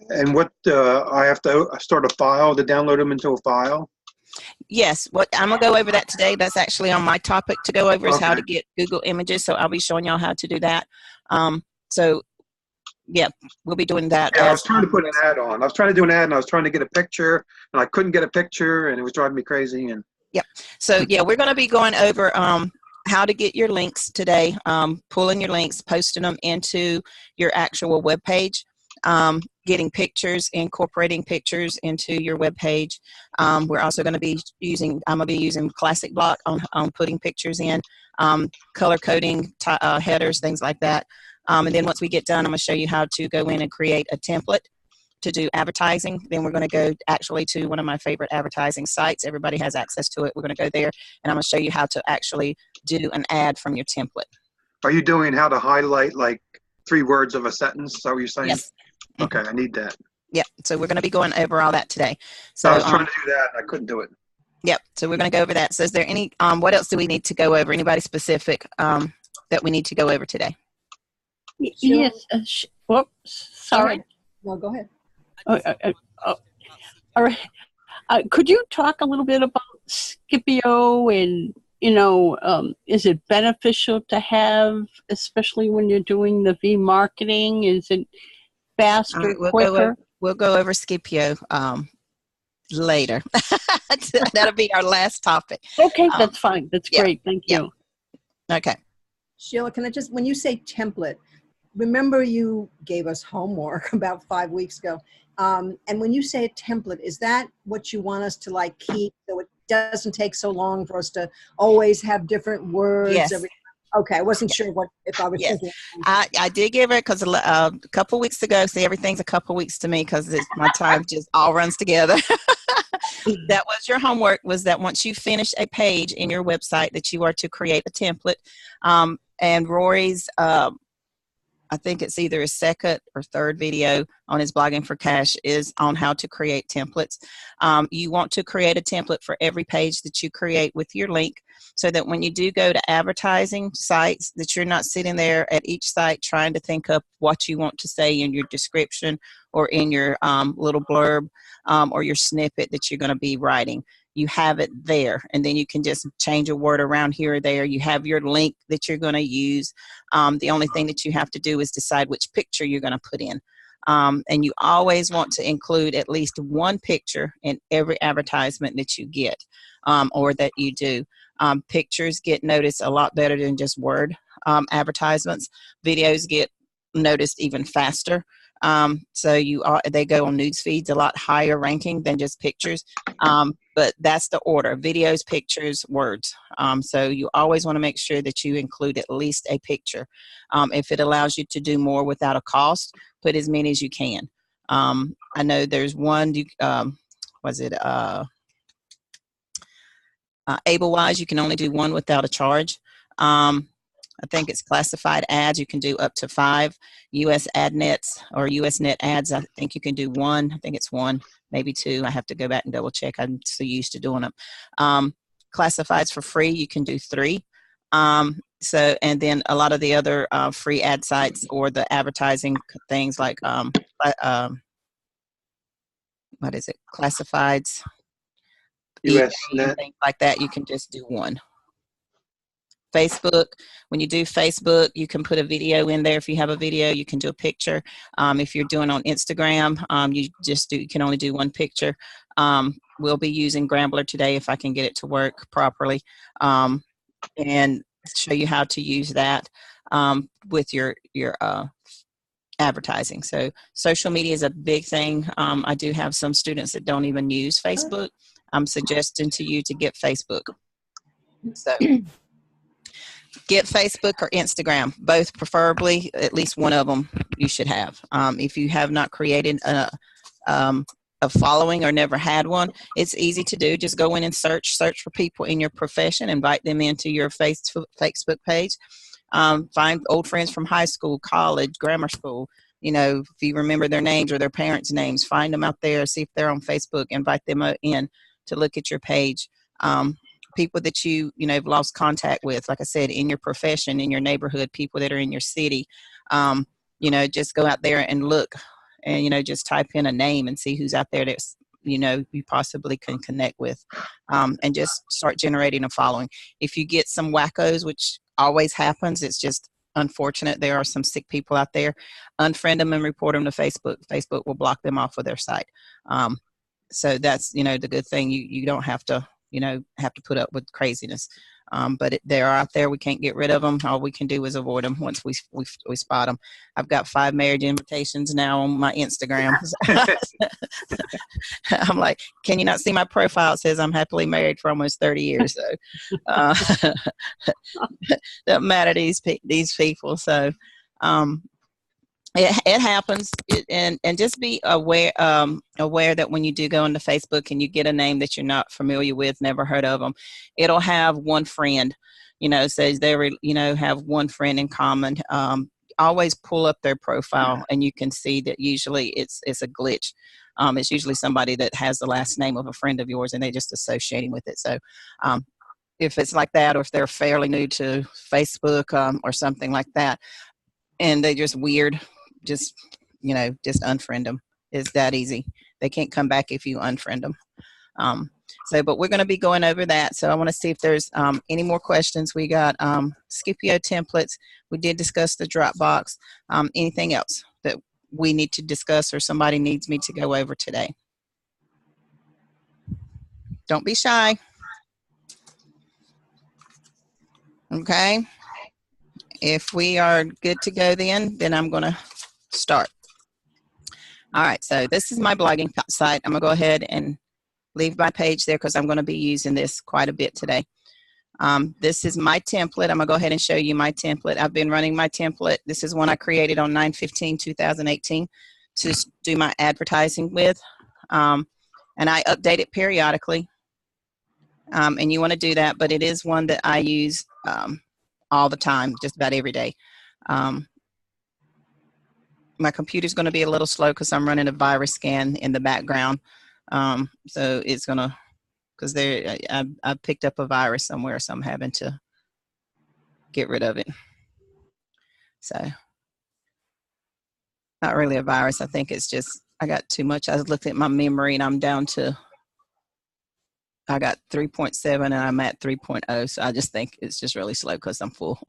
And what I have to start a file to download them into a file? Yes, what I'm gonna go over that today. That's actually on my topic to go over is how Okay. to get Google Images. So I'll be showing y'all how to do that. So yeah, we'll be doing that Yeah, I was as trying to put an ad on. I was trying to do an ad, and I was trying to get a picture, and I couldn't get a picture, and it was driving me crazy. And yep. So yeah, we're going to be going over how to get your links today, pulling your links, posting them into your actual web page, getting pictures, incorporating pictures into your web page. We're also going to be I'm going to be using Classic Block on putting pictures in, color coding, headers, things like that. And then once we get done, I'm going to show you how to go in and create a template to do advertising. Then we're going to go actually to one of my favorite advertising sites. Everybody has access to it. We're going to go there, and I'm going to show you how to actually do an ad from your template. are you doing how to highlight like 3 words of a sentence? Is that what you're saying? Yes. Okay, I need that. Yep. So we're going to be going over all that today. So So I was trying to do that, and I couldn't do it. yep. So we're going to go over that. So is there any, what else do we need to go over? Anybody specific that we need to go over today? Yes. Whoops. Sorry. No, go ahead. All right. Could you talk a little bit about Scipio and, is it beneficial to have, especially when you're doing the V-marketing? Is it faster, quicker? We'll go over Scipio later. That'll be our last topic. Okay, that's fine. That's great. Thank you. Okay. Sheila, can I just, when you say template, remember you gave us homework about 5 weeks ago. And when you say a template, is that what you want us to like keep so it doesn't take so long for us to always have different words? Yes. Okay, I wasn't sure if I was thinking. I did give it because a couple weeks ago, see, everything's a couple weeks to me because my time just all runs together. That was your homework, was that once you finish a page in your website that you are to create a template. And Rory's, I think it's either his second or third video on his Blogging for Cash is on how to create templates. You want to create a template for every page that you create with your link so that when you do go to advertising sites that you're not sitting there at each site trying to think up what you want to say in your description or in your little blurb or your snippet that you're going to be writing. You have it there, and then you can just change a word around here or there. You have your link that you're going to use. The only thing that you have to do is decide which picture you're going to put in. And you always want to include at least one picture in every advertisement that you get or that you do. Pictures get noticed a lot better than just word advertisements. Videos get noticed even faster. So they go on news feeds a lot higher ranking than just pictures. But that's the order: videos, pictures, words. So you always want to make sure that you include at least a picture. If it allows you to do more without a cost, put as many as you can. I know there's one, AbleWise, you can only do one without a charge. I think it's classified ads. You can do up to 5. US AdNets or US Net Ads, I think you can do 1. I think it's 1, maybe 2. I have to go back and double check. I'm so used to doing them. Classifieds for free, you can do 3. And then a lot of the other free ad sites or the advertising things like, what is it? Classifieds. US Net. Things like that, you can just do 1. Facebook, when you do Facebook, you can put a video in there. If you have a video, you can do a picture. If you're doing on Instagram, you can only do 1 picture. We'll be using Grambler today if I can get it to work properly, and show you how to use that with your advertising. So social media is a big thing. I do have some students that don't even use Facebook. I'm suggesting to you to get Facebook. So get Facebook or Instagram, both preferably. At least one of them you should have. If you have not created a following or never had one, it's easy to do. Just go in and search for people in your profession, invite them into your Facebook page. Find old friends from high school, college, grammar school. If you remember their names or their parents' names, find them out there, see if they're on Facebook, invite them in to look at your page. People that have lost contact with, like I said, in your profession, in your neighborhood, people that are in your city, just go out there and look and, you know, just type in a name and see who's out there that's, you know, you possibly can connect with, and just start generating a following. If you get some wackos, which always happens, it's just unfortunate. There are some sick people out there. Unfriend them and report them to Facebook. Facebook will block them off of their site. So that's, you know, the good thing. You don't have to, you know, have to put up with craziness. But they're out there. We can't get rid of them. All we can do is avoid them once we spot them. I've got 5 marriage invitations now on my Instagram. I'm like, can you not see my profile? It says I'm happily married for almost 30 years. So don't matter these people. So it happens, and just be aware that when you do go into Facebook and you get a name that you're not familiar with, never heard of them, it'll have one friend, you know, says they you know, have one friend in common. Always pull up their profile, and you can see that usually it's a glitch. It's usually somebody that has the last name of a friend of yours, and they just associating with it. So if it's like that, or if they're fairly new to Facebook, or something like that, and they're just weird, just, you know, just unfriend them. It's that easy. They can't come back if you unfriend them. But we're going to be going over that. So I want to see if there's any more questions. We got Scipio templates. We did discuss the Dropbox. Anything else that we need to discuss or somebody needs me to go over today? Don't be shy. Okay. If we are good to go, then I'm going to start. All right, so this is my blogging site. I'm going to go ahead and leave my page there because I'm going to be using this quite a bit today. This is my template. I'm going to go ahead and show you my template. I've been running my template. This is one I created on 9/15/2018 to do my advertising with, and I update it periodically, and you want to do that, but it is one that I use all the time, just about every day. My computer's going to be a little slow because I'm running a virus scan in the background. So it's going to, because I picked up a virus somewhere, so I'm having to get rid of it. So not really a virus. I think it's just, I got too much. I looked at my memory and I'm down to, I got 3.7 and I'm at 3.0. So I just think it's just really slow because I'm full.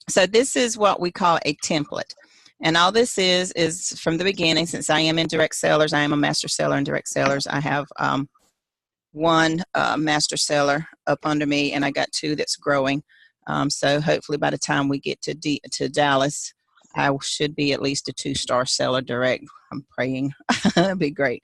So this is what we call a template. And all this is from the beginning, since I am in direct sellers, I am a master seller in direct sellers. I have one master seller up under me, and I got 2 that's growing. So hopefully by the time we get to Dallas, I should be at least a 2-star seller direct. I'm praying. That'd be great.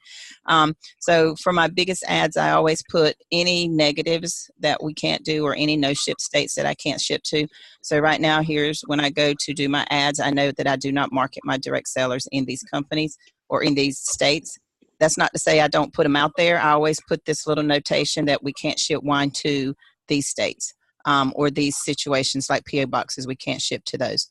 So for my biggest ads, I always put any negatives that we can't do or any no-ship states that I can't ship to. So right now, here's when I go to do my ads, I know that I do not market my direct sellers in these companies or in these states. That's not to say I don't put them out there. I always put this little notation that we can't ship wine to these states, or these situations like PO boxes, we can't ship to those.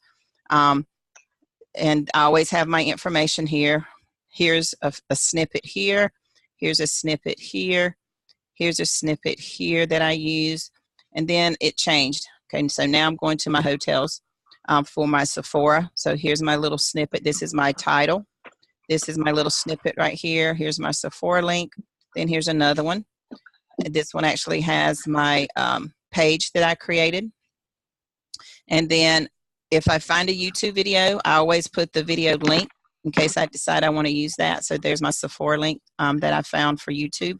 And I always have my information here. Here's a snippet here. Here's a snippet here. Here's a snippet here that I use. And then it changed. Okay, so now I'm going to my hotels for my Sephora. So here's my little snippet. This is my title. This is my little snippet right here. Here's my Sephora link. Then here's another one. This one actually has my page that I created. And then if I find a YouTube video, I always put the video link in case I decide I want to use that. So there's my Sephora link that I found for YouTube.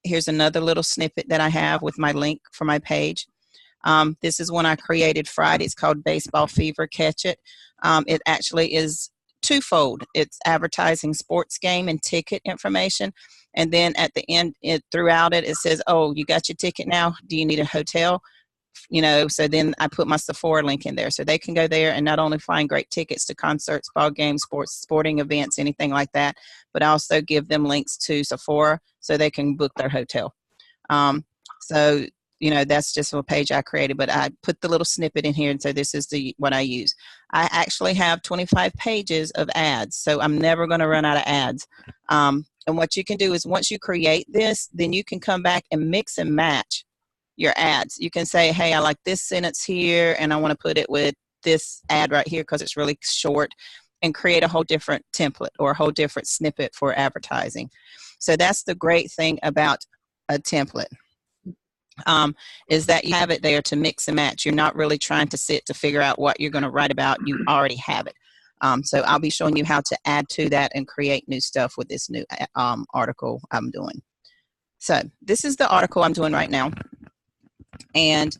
Here's another little snippet that I have with my link for my page. This is one I created Friday. It's called Baseball Fever, Catch It. It actually is twofold. It's advertising sports game and ticket information. And then at the end, throughout it, it says, oh, you got your ticket now? Do you need a hotel? You know, so then I put my Sephora link in there so they can go there and not only find great tickets to concerts, ball games, sporting events, anything like that, but I also give them links to Sephora so they can book their hotel. So, you know, that's just a page I created, but I put the little snippet in here and so this is what I use. I actually have 25 pages of ads, so I'm never going to run out of ads. And what you can do is once you create this, then you can come back and mix and match your ads. You can say, hey, I like this sentence here and I want to put it with this ad right here because it's really short and create a whole different template or a whole different snippet for advertising. So that's the great thing about a template. Is that you have it there to mix and match. You're not really trying to sit to figure out what you're going to write about. You already have it. So I'll be showing you how to add to that and create new stuff with this new article I'm doing. So this is the article I'm doing right now. And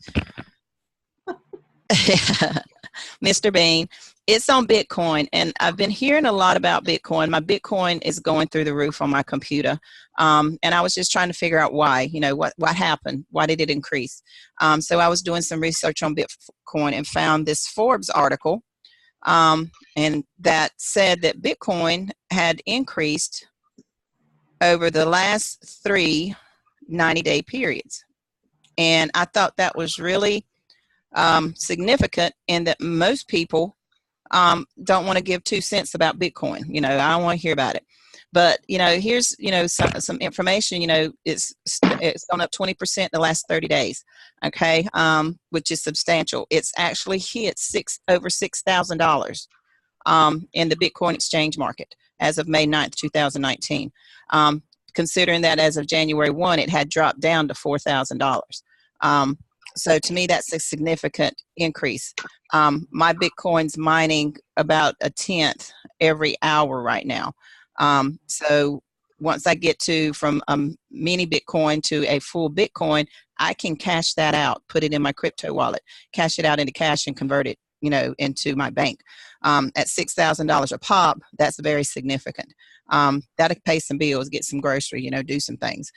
Mr. Bean, it's on Bitcoin. And I've been hearing a lot about Bitcoin. My Bitcoin is going through the roof on my computer. And I was just trying to figure out why, what happened? Why did it increase? So I was doing some research on Bitcoin and found this Forbes article. And that said that Bitcoin had increased over the last 3 90-day periods. And I thought that was really significant in that most people don't want to give 2 cents about Bitcoin. I don't want to hear about it. But, here's, some information, it's gone up 20% in the last 30 days, okay, which is substantial. It's actually hit over $6,000 in the Bitcoin exchange market as of May 9th, 2019. Considering that as of January 1, it had dropped down to $4,000. So to me, that's a significant increase. My Bitcoin's mining about 1/10 every hour right now. So once I get from a mini Bitcoin to a full Bitcoin, I can cash that out, put it in my crypto wallet, cash it out into cash and convert it, into my bank. At $6,000 a pop, that's very significant. That'll pay some bills, get some grocery, do some things.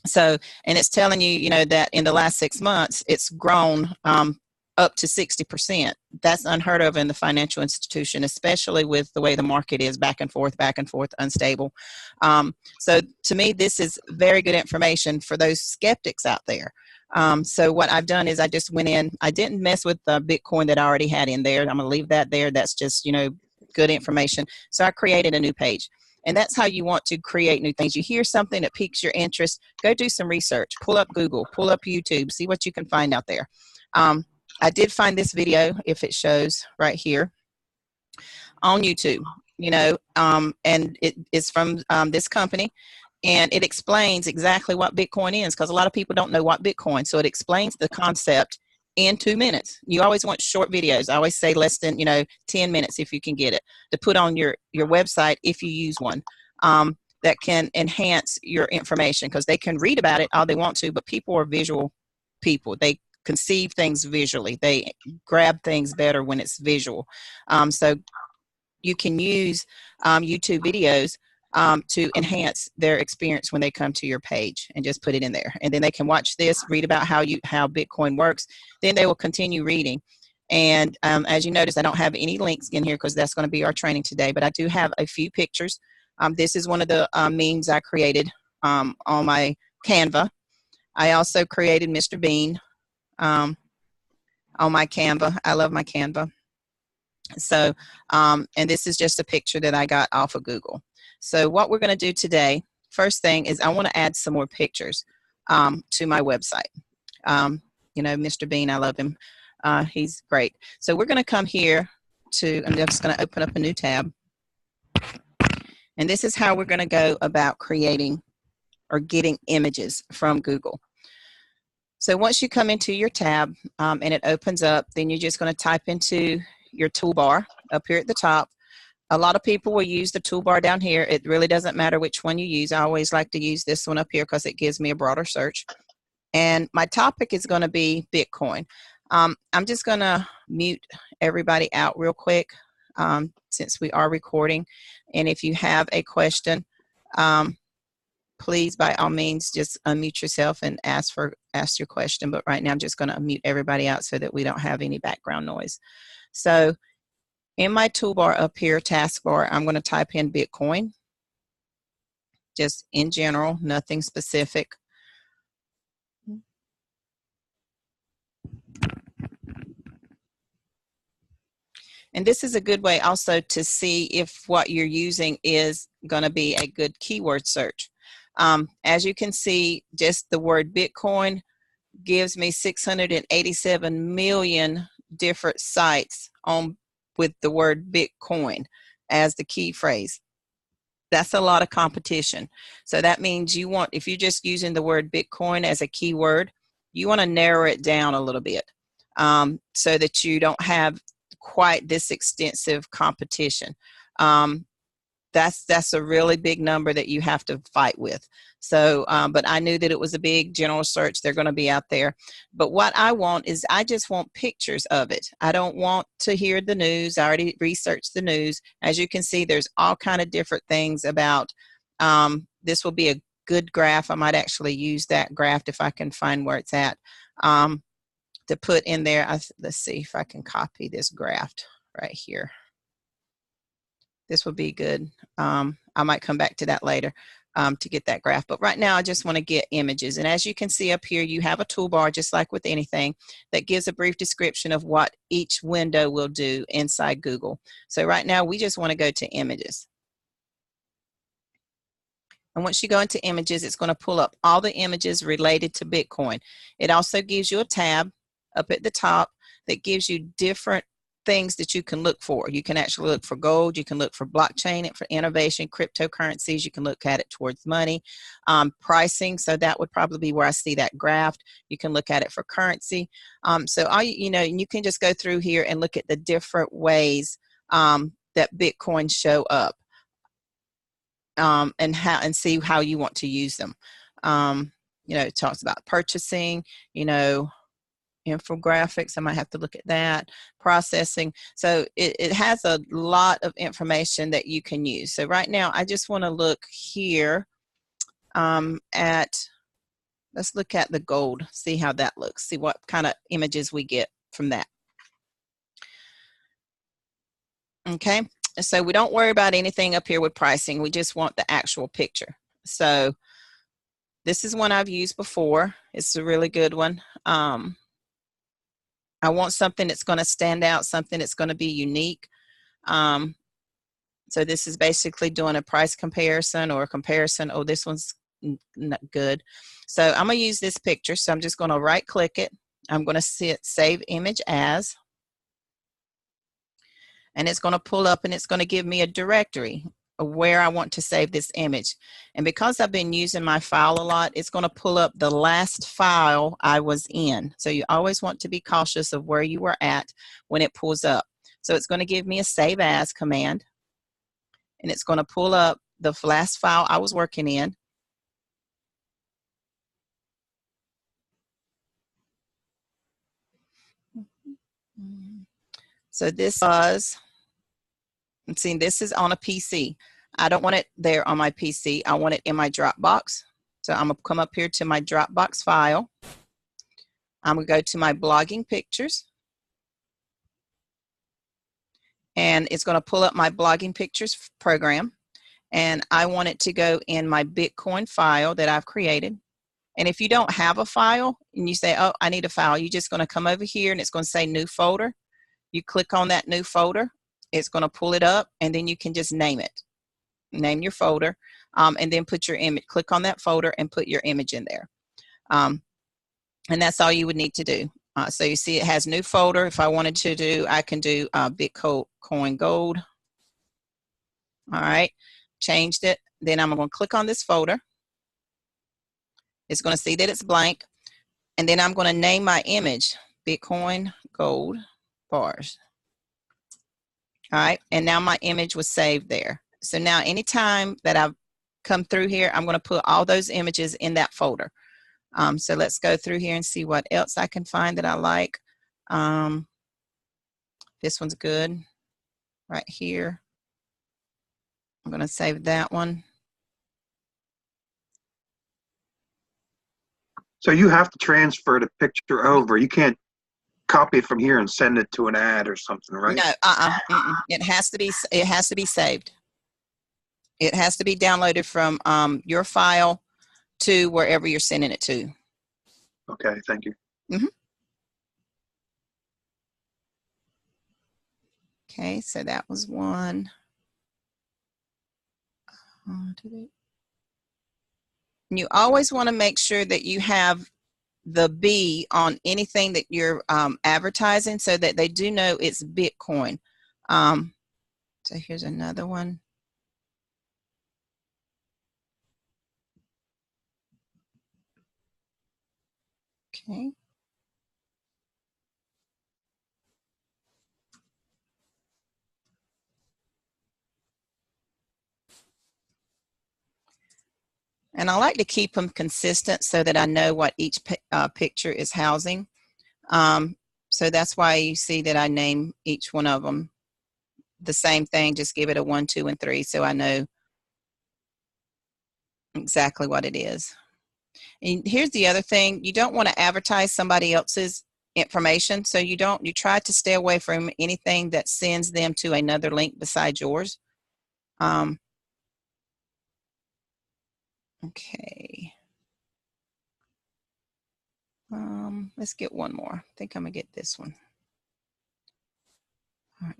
So, and it's telling you, that in the last 6 months, it's grown up to 60%. That's unheard of in the financial institution, especially with the way the market is back and forth, unstable. So to me, this is very good information for those skeptics out there. So what I've done is I just went in, I didn't mess with the Bitcoin that I already had in there. I'm going to leave that there. That's just, good information. So I created a new page. And that's how you want to create new things. You hear something that piques your interest, go do some research, pull up Google, pull up YouTube, see what you can find out there. I did find this video, if it shows right here, on YouTube, and it is from this company, and it explains exactly what Bitcoin is, because a lot of people don't know what Bitcoin. So it explains the concept in 2 minutes. You always want short videos. I always say less than 10 minutes if you can get it, to put on your website if you use one, that can enhance your information, because they can read about it all they want to, but people are visual people. They conceive things visually. They grab things better when it's visual. So you can use YouTube videos to enhance their experience when they come to your page, and just put it in there. And then they can watch this, read about how Bitcoin works. Then they will continue reading. And as you notice, I don't have any links in here because that's going to be our training today, but I do have a few pictures. This is one of the memes I created on my Canva. I also created Mr. Bean on my Canva. I love my Canva. So, and this is just a picture that I got off of Google. So what we're going to do today, first thing is I want to add some more pictures to my website. Mr. Bean, I love him. He's great. So we're going to come here I'm just going to open up a new tab. And this is how we're going to go about creating or getting images from Google. So once you come into your tab and it opens up, then you're just going to type into your toolbar up here at the top. A lot of people will use the toolbar down here. It really doesn't matter which one you use. I always like to use this one up here because it gives me a broader search. And my topic is going to be Bitcoin. I'm just going to mute everybody out real quick since we are recording. And if you have a question, please, by all means, just unmute yourself and ask your question. But right now, I'm just going to mute everybody out so that we don't have any background noise. So in my toolbar up here, taskbar, I'm going to type in Bitcoin, just in general, nothing specific. And this is a good way also to see if what you're using is going to be a good keyword search. As you can see, just the word Bitcoin gives me 687 million different sites on with the word Bitcoin as the key phrase. That's a lot of competition. So that means you want, if you're just using the word Bitcoin as a keyword, you want to narrow it down a little bit so that you don't have quite this extensive competition. That's a really big number that you have to fight with. So, but I knew that it was a big general search. They're going to be out there. But what I want is I just want pictures of it. I don't want to hear the news. I already researched the news. As you can see, there's all kind of different things about, this will be a good graph. I might actually use that graph if I can find where it's at to put in there. Let's see if I can copy this graph right here. This would be good. I might come back to that later to get that graph. But right now, I just want to get images. And as you can see up here, you have a toolbar, just like with anything, that gives a brief description of what each window will do inside Google. So right now, we just want to go to images. And once you go into images, it's going to pull up all the images related to Bitcoin. It also gives you a tab up at the top that gives you different things that you can look for. You can actually look for gold. You can look for blockchain, for innovation, cryptocurrencies. You can look at it towards money, pricing. So that would probably be where I see that graph. You can look at it for currency. So all you know, and you can just go through here and look at the different ways that Bitcoin show up, and see how you want to use them. You know, it talks about purchasing. You know, infographics, I might have to look at that, processing. So it has a lot of information that you can use. So right now, I just want to look here let's look at the gold, see how that looks, see what kind of images we get from that. Okay, so we don't worry about anything up here with pricing. We just want the actual picture. So this is one I've used before. It's a really good one. I want something that's going to stand out, something that's going to be unique. So this is basically doing a price comparison or a comparison. Oh, this one's not good. So I'm going to use this picture. So I'm just going to right click it. I'm going to save image as. And it's going to pull up and it's going to give me a directory of where I want to save this image. And because I've been using my file a lot, it's going to pull up the last file I was in. So you always want to be cautious of where you were at when it pulls up. So it's going to give me a save as command. And it's going to pull up the last file I was working in. So this was, and see, this is on a PC. I don't want it there on my PC. I want it in my Dropbox. So I'm going to come up here to my Dropbox file. I'm going to go to my blogging pictures. And it's going to pull up my blogging pictures program. And I want it to go in my Bitcoin file that I've created. And if you don't have a file and you say, oh, I need a file, you're just going to come over here and it's going to say new folder. You click on that new folder. It's going to pull it up and then you can just name it. Name your folder and then put your image. Click on that folder and put your image in there. And that's all you would need to do. So you see it has new folder. If I wanted to do, I can do Bitcoin Gold. All right, changed it. Then I'm going to click on this folder. It's going to see that it's blank. And then I'm going to name my image Bitcoin Gold bars. All right, and now my image was saved there. So now anytime that I've come through here, I'm going to put all those images in that folder. So let's go through here and see what else I can find that I like. This one's good right here. I'm going to save that one. So you have to transfer the picture over. You can't copy it from here and send it to an ad or something, right? No, it has to be saved. It has to be downloaded from your file to wherever you're sending it to. Okay, thank you. Mm-hmm. Okay, so that was one. You always want to make sure that you have the B on anything that you're advertising so that they do know it's Bitcoin. So here's another one. Okay. And I like to keep them consistent so that I know what each picture is housing. So that's why you see that I name each one of them the same thing, just give it a 1, 2, and 3 so I know exactly what it is. And here's the other thing, you don't want to advertise somebody else's information, so you try to stay away from anything that sends them to another link besides yours. Okay. Let's get one more. I think I'm gonna get this one. All right.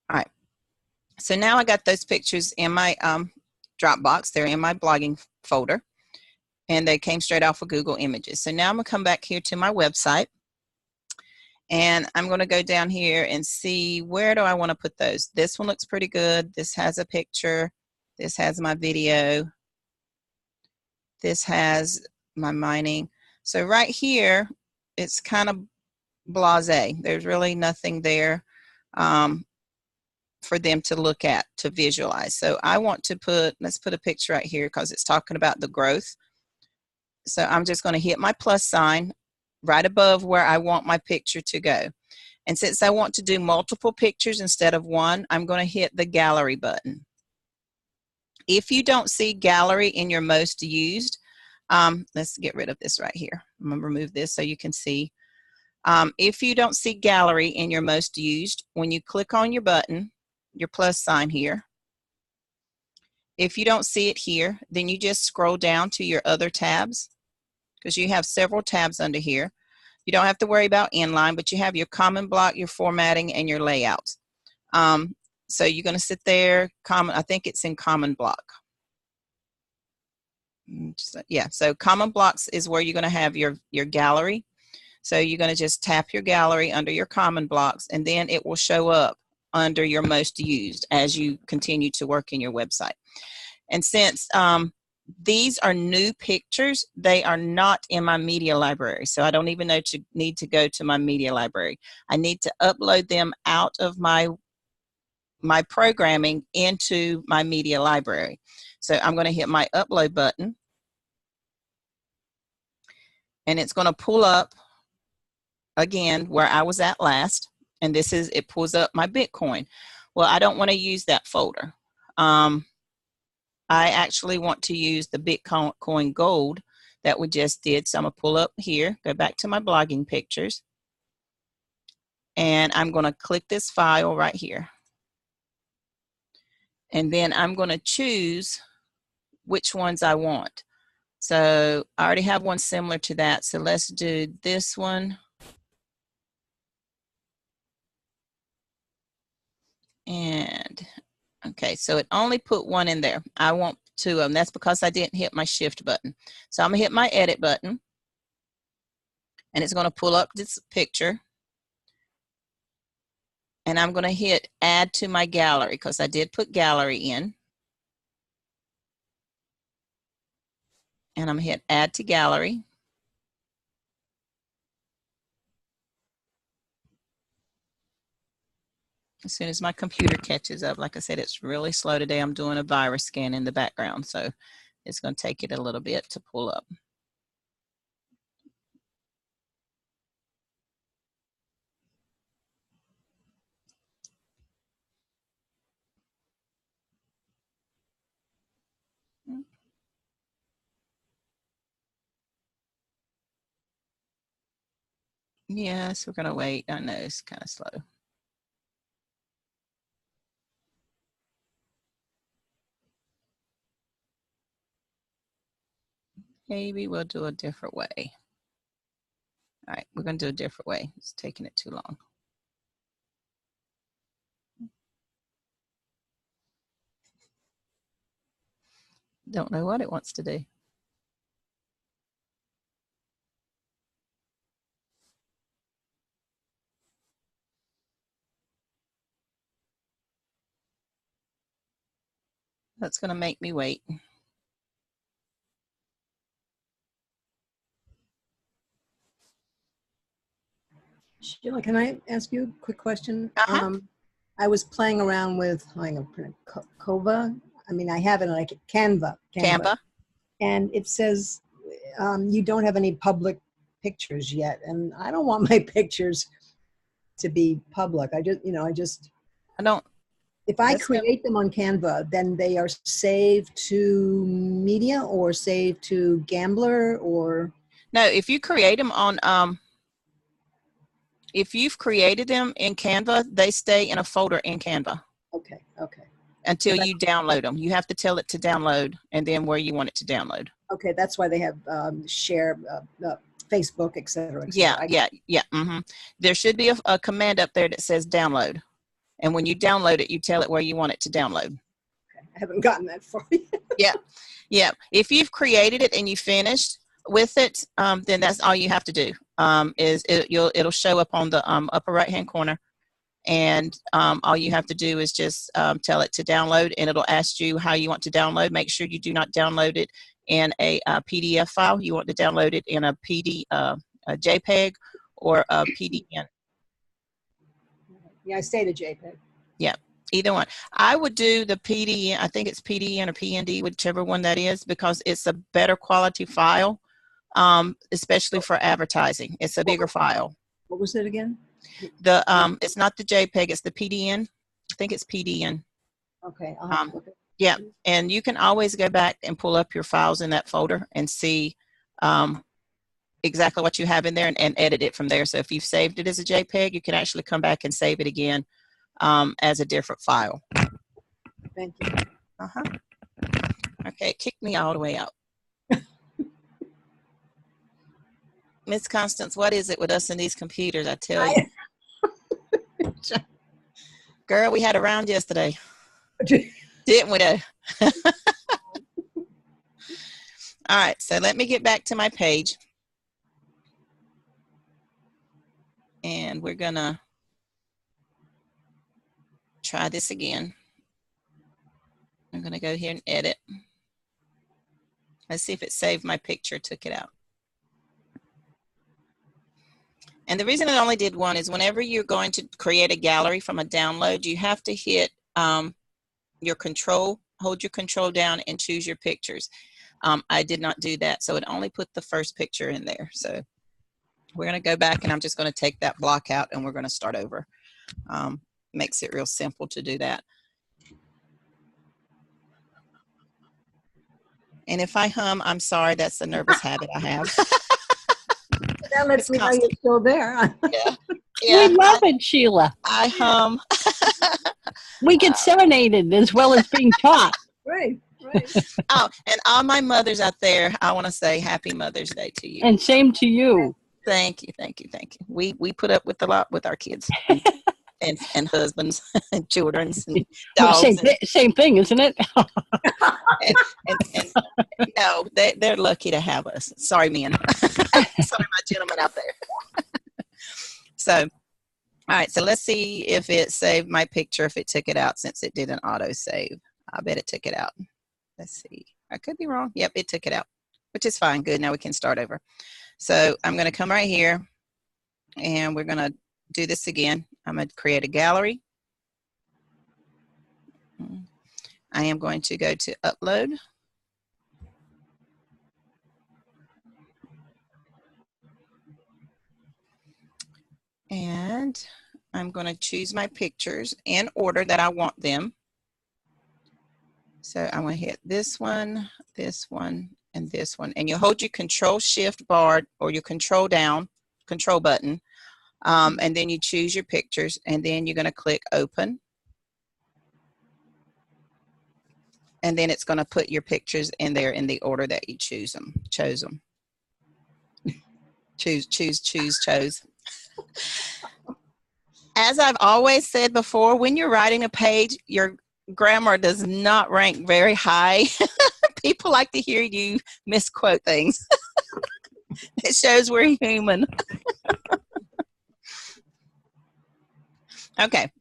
All right. So now I got those pictures in my Dropbox. They're in my blogging folder, and they came straight off of Google Images. So now I'm gonna come back here to my website, and I'm going to go down here and see where do I want to put those. This one looks pretty good. This has a picture. This has my video. This has my mining. So right here, it's kind of blasé. There's really nothing there for them to look at, to visualize. So I want to put, let's put a picture right here because it's talking about the growth. So I'm just going to hit my plus sign right above where I want my picture to go. And since I want to do multiple pictures instead of one, I'm going to hit the gallery button. If you don't see gallery in your most used, let's get rid of this right here. I'm going to remove this so you can see. If you don't see gallery in your most used, when you click on your button, your plus sign here, if you don't see it here, then you just scroll down to your other tabs because you have several tabs under here. You don't have to worry about inline, but you have your common block, your formatting, and your layouts. So you're going to sit there, I think it's in common block. Yeah, so common blocks is where you're going to have your gallery. So you're going to just tap your gallery under your common blocks, and then it will show up under your most used as you continue to work in your website. And since these are new pictures, they are not in my media library. So I don't even need to go to my media library. I need to upload them out of my programming into my media library. So I'm going to hit my upload button, and it's going to pull up again where I was at last. And it pulls up my Bitcoin. Well, I don't want to use that folder. I actually want to use the Bitcoin Gold that we just did. So I'm going to pull up here, go back to my blogging pictures, and I'm going to click this file right here. And then I'm going to choose which ones I want. So I already have one similar to that. So let's do this one. And okay, so it only put one in there. I want two of them. That's because I didn't hit my shift button. So I'm gonna hit my edit button, and it's gonna pull up this picture. And I'm gonna hit add to my gallery because I did put gallery in. And I'm gonna hit add to gallery. As soon as my computer catches up, like I said, it's really slow today. I'm doing a virus scan in the background, so it's going to take it a little bit to pull up. Yes, we're going to wait. I know it's kind of slow. Maybe we'll do a different way. All right, we're going to do a different way. It's taking it too long. Don't know what it wants to do. That's going to make me wait. Sheila, can I ask you a quick question? Uh-huh. I was playing around with Cova. I mean, I have it like Canva. Canva. And it says you don't have any public pictures yet, and I don't want my pictures to be public. I don't. If I create them on Canva, then they are saved to media or saved to Gambler or. No, if you create them on if you've created them in Canva, they stay in a folder in Canva. Okay. Until you download them. You have to tell it to download and then where you want it to download. Okay, that's why they have share, Facebook, et cetera. Yeah. Mm-hmm. There should be a command up there that says download. And when you download it, you tell it where you want it to download. Okay. I haven't gotten that far yet. Yeah. If you've created it and you finished with it, then that's all you have to do. It'll show up on the upper right-hand corner. And all you have to do is just tell it to download, and it'll ask you how you want to download. Make sure you do not download it in a PDF file. You want to download it in a JPEG or a PDN. Yeah, I say the JPEG. Yeah, either one. I would do the PDN. I think it's PDN or PND, whichever one that is, because it's a better quality file, especially for advertising. It's a bigger file. What was it again? It's not the JPEG, it's the PDN. I think it's PDN. Okay. I'll have to look at it. Yeah, and you can always go back and pull up your files in that folder and see exactly what you have in there and edit it from there. So if you've saved it as a JPEG, you can actually come back and save it again as a different file. Thank you. Uh-huh. Okay, it kicked me all the way out. Miss Constance, what is it with us and these computers? I tell you. Girl, we had a round yesterday. Didn't we though? All right, so let me get back to my page. And we're gonna try this again. I'm gonna go here and edit. Let's see if it saved my picture, took it out. And the reason I only did one is whenever you're going to create a gallery from a download, you have to hit your control, hold your control down and choose your pictures. I did not do that, so it only put the first picture in there. So we're going to go back and I'm just going to take that block out and we're going to start over. Makes it real simple to do that. And if I hum, I'm sorry, that's a nervous habit I have. That lets me know you're still there. Yeah. We love it, Sheila. I hum. We get serenaded as well as being taught. Right. Oh, and all my mothers out there, I want to say Happy Mother's Day to you. And same to you. Thank you. We put up with a lot with our kids and husbands and children and dogs. Well, same thing, isn't it? and no, they're lucky to have us. Sorry, men. Sorry, my gentlemen out there. So, all right. So let's see if it saved my picture, if it took it out, since it didn't auto save. I bet it took it out. Let's see. I could be wrong. Yep, it took it out, which is fine. Good. Now we can start over. So I'm going to come right here and we're going to do this again. I'm going to create a gallery. I am going to go to upload. And I'm going to choose my pictures in order that I want them. So I'm going to hit this one, and this one. And you hold your control shift bar or your control button. And then you choose your pictures and then you're going to click open. And then it's going to put your pictures in there in the order that you chose them. chose. As I've always said before, when you're writing a page, your grammar does not rank very high. People like to hear you misquote things. It shows we're human. Okay.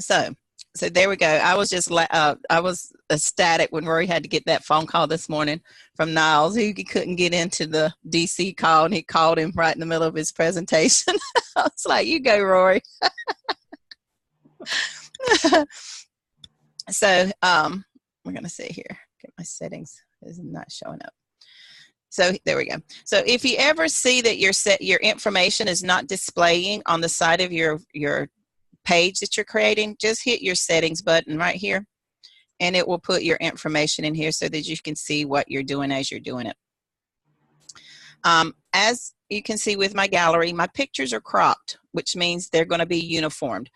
So there we go. I was just I was ecstatic when Rory had to get that phone call this morning from Niles. He couldn't get into the DC call, and he called him right in the middle of his presentation. I was like, "You go, Rory." So we're gonna see here. Get my settings. It's not showing up. So there we go. So if you ever see that your information is not displaying on the side of your page that you're creating, just hit your settings button right here, and it will put your information in here so that you can see what you're doing as you're doing it. As you can see with my gallery, my pictures are cropped, which means they're going to be uniformed.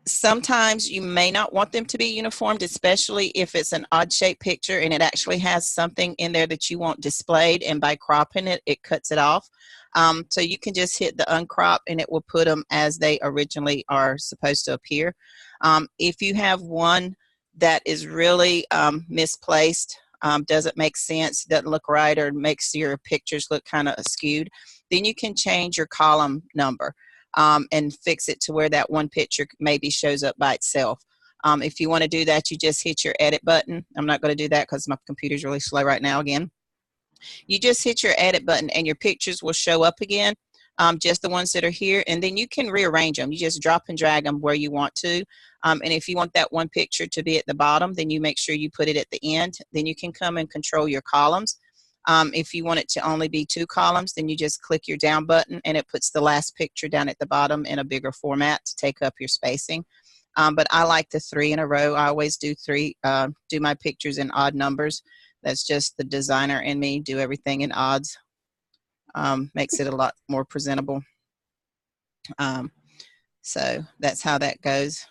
Sometimes you may not want them to be uniformed, especially if it's an odd shaped picture and it actually has something in there that you want displayed, and by cropping it, it cuts it off. So you can just hit the uncrop and it will put them as they originally are supposed to appear. If you have one that is really misplaced, doesn't make sense, doesn't look right, or makes your pictures look kind of skewed, then you can change your column number. And fix it to where that one picture maybe shows up by itself. If you want to do that, you just hit your edit button. I'm not going to do that because my computer's really slow right now again. You just hit your edit button and your pictures will show up again, just the ones that are here, and then you can rearrange them. You just drop and drag them where you want to. And if you want that one picture to be at the bottom, then you make sure you put it at the end. Then you can come and control your columns. If you want it to only be 2 columns, then you just click your down button and it puts the last picture down at the bottom in a bigger format to take up your spacing. But I like the 3 in a row. I always do 3, do my pictures in odd numbers. That's just the designer in me, do everything in odds. Makes it a lot more presentable. So that's how that goes.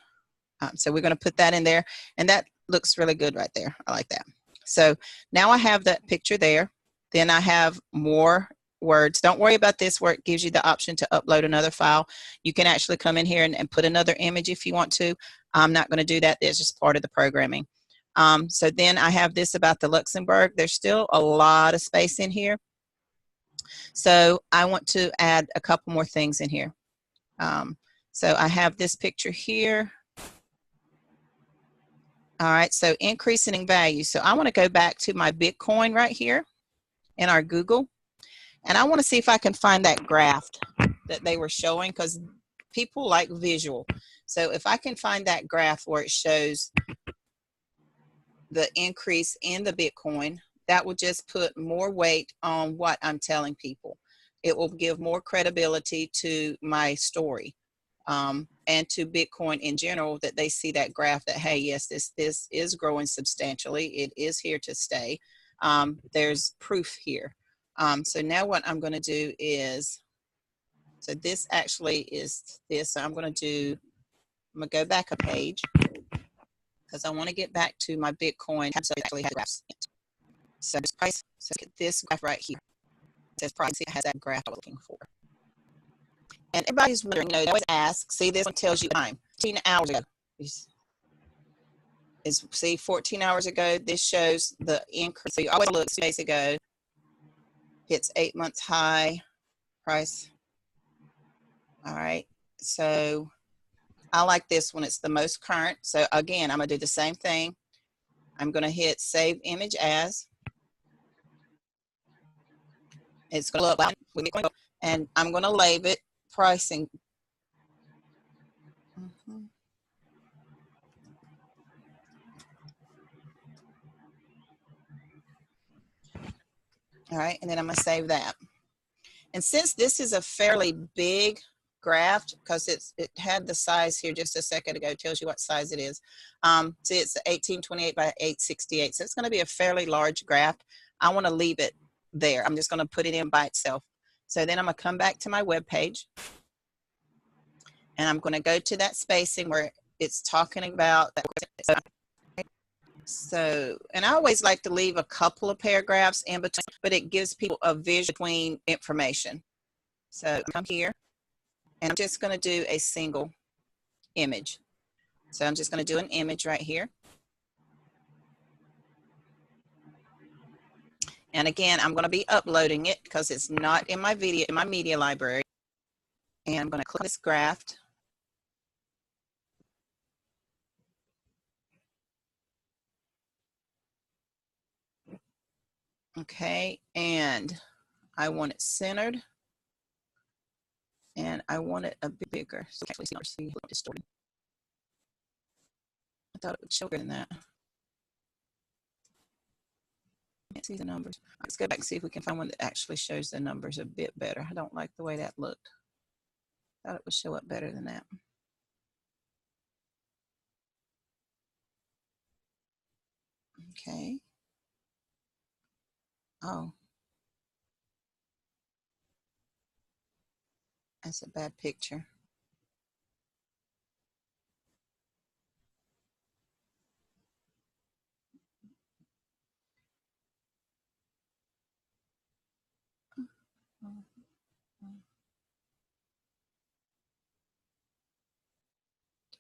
So we're going to put that in there, and that looks really good right there. I like that. So now I have that picture there. Then I have more words. Don't worry about this where it gives you the option to upload another file. You can actually come in here and put another image if you want to. I'm not going to do that. It's just part of the programming. So then I have this about the Luxembourg. There's still a lot of space in here. So I want to add a couple more things in here. So I have this picture here. All right, so increasing in value. So I want to go back to my Bitcoin right here in our Google, and I want to see if I can find that graph that they were showing, because people like visual. So if I can find that graph where it shows the increase in the Bitcoin, that will just put more weight on what I'm telling people. It will give more credibility to my story. And to Bitcoin in general, that they see that graph that, hey, yes, this is growing substantially. It is here to stay. There's proof here. So now what I'm going to do is, so this actually is this. So I'm going to go back a page because I want to get back to my Bitcoin. So it actually has graphs. So this price, so look at this graph right here. It says price. It has that graph I was looking for. And everybody's wondering, you know, they always ask, see, this one tells you time, 14 hours ago. See, 14 hours ago, this shows the increase. So you always look 2 days ago, hits 8 months high price. All right, so I like this one. It's the most current. So again, I'm going to do the same thing. I'm going to hit save image as. It's going to look like, and I'm going to label it pricing. All right, and then I'm going to save that. And since this is a fairly big graph, because it had the size here just a second ago, tells you what size it is. See, it's 1828 by 868, so it's going to be a fairly large graph. I want to leave it there. I'm just going to put it in by itself. So then I'm going to come back to my web page, and I'm going to go to that spacing where it's talking about that. So, and I always like to leave a couple of paragraphs in between, but it gives people a vision between information. So I'm here, and I'm just going to do a single image. So I'm just going to do an image right here. And again, I'm going to be uploading it because it's not in my media library. And I'm going to click this graph. Okay, and I want it centered, and I want it a bit bigger. So actually, see, distorted. I thought it would show bigger than that. Can't see the numbers. Let's go back and see if we can find one that actually shows the numbers a bit better. I don't like the way that looked. Thought it would show up better than that. Okay. Oh. That's a bad picture.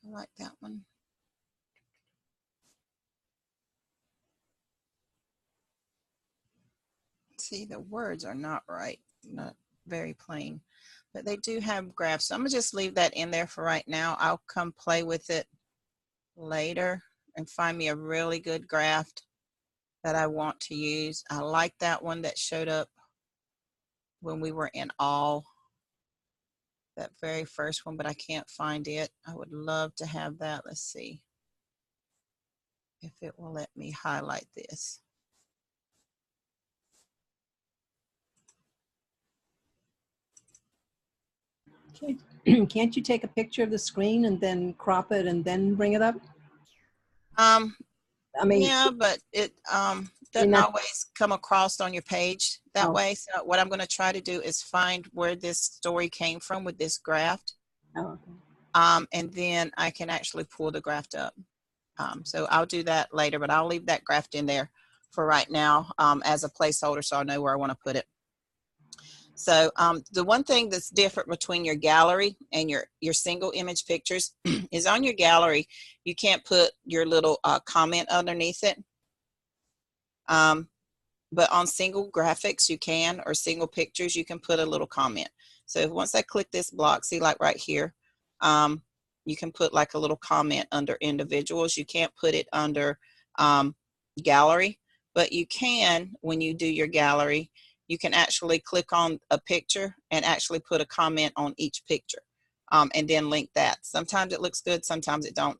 I like that one. See, the words are not right, not very plain, but they do have graphs. So I'm gonna just leave that in there for right now. I'll come play with it later and find me a really good graph that I want to use. I like that one that showed up when we were in all, that very first one, but I can't find it. I would love to have that. Let's see if it will let me highlight this. Can't you take a picture of the screen and then crop it and then bring it up? I mean, yeah, but it doesn't always come across on your page that way. So what I'm going to try to do is find where this story came from with this graph. Okay. And then I can actually pull the graph up. So I'll do that later, but I'll leave that graph in there for right now as a placeholder so I know where I want to put it. So the one thing that's different between your gallery and your single image pictures is on your gallery, you can't put your little comment underneath it. But on single graphics you can, or single pictures, you can put a little comment. So once I click this block, see like right here, you can put like a little comment under individuals. You can't put it under gallery, but you can, when you do your gallery, you can actually click on a picture and actually put a comment on each picture and then link that. Sometimes it looks good, sometimes it don't.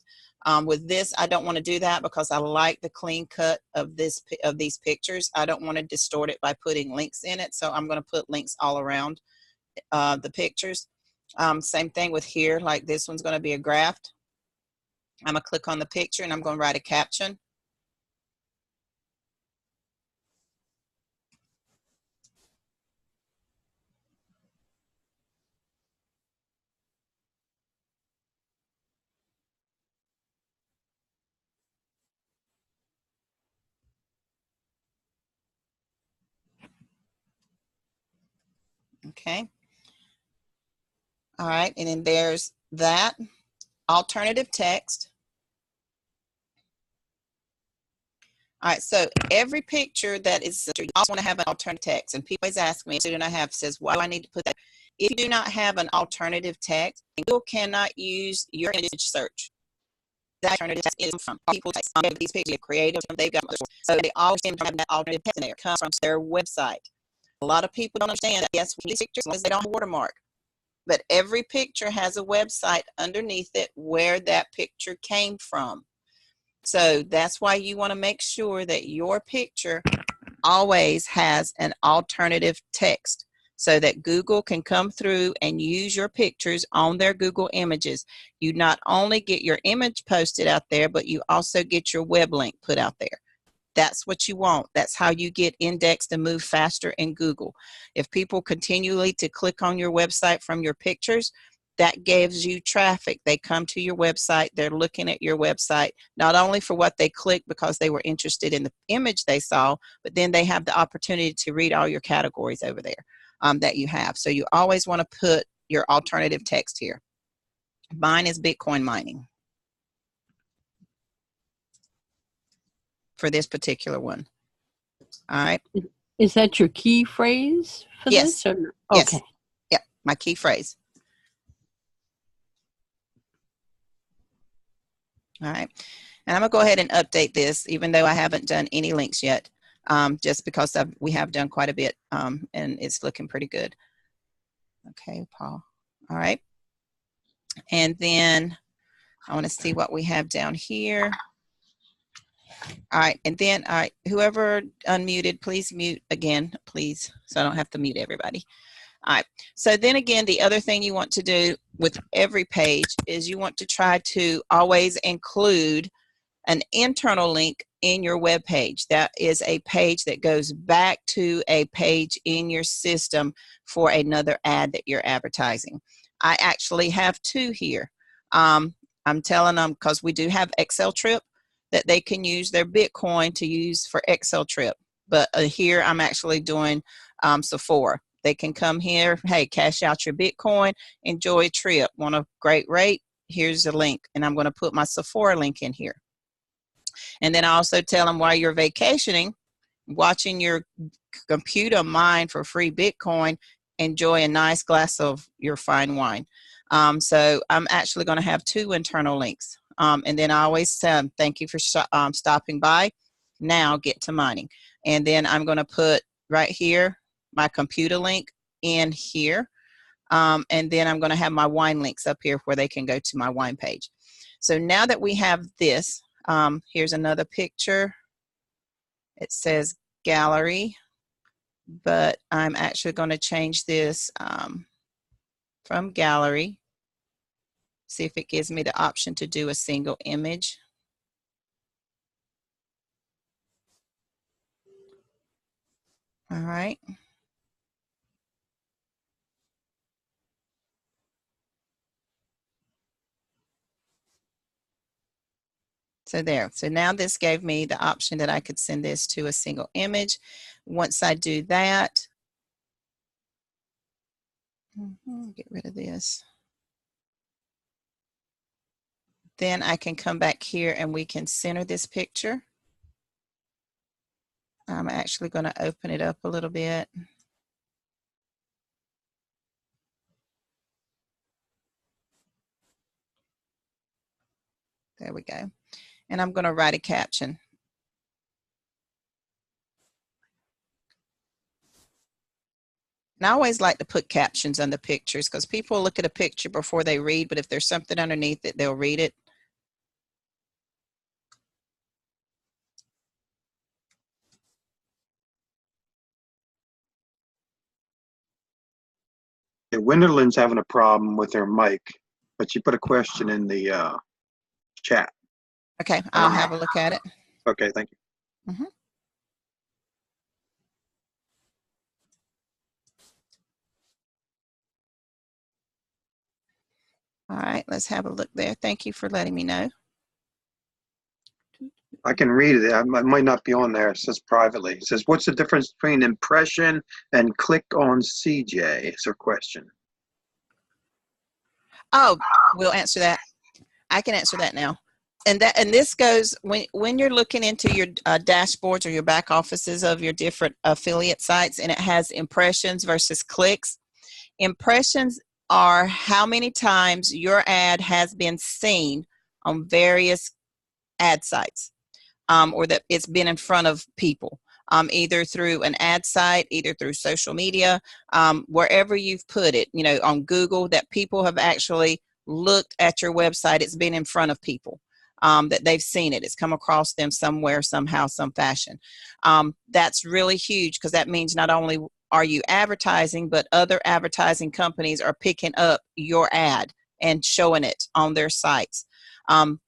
With this, I don't want to do that because I like the clean cut of these pictures. I don't want to distort it by putting links in it, so I'm going to put links all around the pictures. Same thing with here, like this one's going to be a graph. I'm going to click on the picture and I'm going to write a caption. Okay. All right, and then there's that alternative text. All right, so every picture that is, you also want to have an alternative text. And people always ask me, a student I have says, why do I need to put that? If you do not have an alternative text, Google cannot use your image search. That alternative text is from people that these pictures are creative, they've got, so they always have that alternative text in there. It comes from their website. A lot of people don't understand that, yes, these pictures, they don't have a watermark. But every picture has a website underneath it where that picture came from. So that's why you want to make sure that your picture always has an alternative text so that Google can come through and use your pictures on their Google images. You not only get your image posted out there, but you also get your web link put out there. That's what you want. That's how you get indexed and move faster in Google. If people continually to click on your website from your pictures, that gives you traffic. They come to your website. They're looking at your website, not only for what they clicked because they were interested in the image they saw, but then they have the opportunity to read all your categories over there that you have. So you always want to put your alternative text here. Mine is Bitcoin mining for this particular one. All right. Is that your key phrase for Yes. this? Or no? Yes. Okay. Yep. My key phrase. All right. And I'm going to go ahead and update this, even though I haven't done any links yet, just because we have done quite a bit, and it's looking pretty good. Okay, Paul. All right. And then I want to see what we have down here. All right. And then, all right, whoever unmuted, please mute again, please, so I don't have to mute everybody. All right. So then again, the other thing you want to do with every page is you want to try to always include an internal link in your web page. That is a page that goes back to a page in your system for another ad that you're advertising. I actually have two here. I'm telling them, because we do have Excel Trip, that they can use their Bitcoin to use for Excel Trip. But here I'm actually doing Sephora. They can come here, hey, cash out your Bitcoin, enjoy a trip. Want a great rate? Here's the link. And I'm going to put my Sephora link in here. And then I also tell them while you're vacationing, watching your computer mine for free Bitcoin, enjoy a nice glass of your fine wine. So I'm actually going to have two internal links. And then I always say, thank you for stopping by. Now get to mining. And then I'm going to put right here my computer link in here. And then I'm going to have my wine links up here where they can go to my wine page. So now that we have this, here's another picture. It says gallery, but I'm actually going to change this from gallery. See if it gives me the option to do a single image. All right. So there. So now this gave me the option that I could send this to a single image. Once I do that, get rid of this. Then I can come back here and we can center this picture. I'm actually going to open it up a little bit. There we go. And I'm going to write a caption. And I always like to put captions on the pictures because people look at a picture before they read, but if there's something underneath it, they'll read it. Yeah, Winterland's having a problem with their mic, but she put a question in the chat. Okay, I'll have a look at it. Okay, thank you. Mm-hmm. All right, let's have a look there. Thank you for letting me know. I can read it. I might not be on there. It says privately. It says, what's the difference between impression and click on CJ? It's her question. Oh, we'll answer that. I can answer that now. And this goes when you're looking into your dashboards or your back offices of your different affiliate sites, and it has impressions versus clicks. Impressions are how many times your ad has been seen on various ad sites, or that it's been in front of people, either through an ad site, either through social media, wherever you've put it, you know, on Google, that people have actually looked at your website. It's been in front of people, that they've seen it. It's come across them somewhere, somehow, some fashion. That's really huge because that means not only are you advertising, but other advertising companies are picking up your ad and showing it on their sites.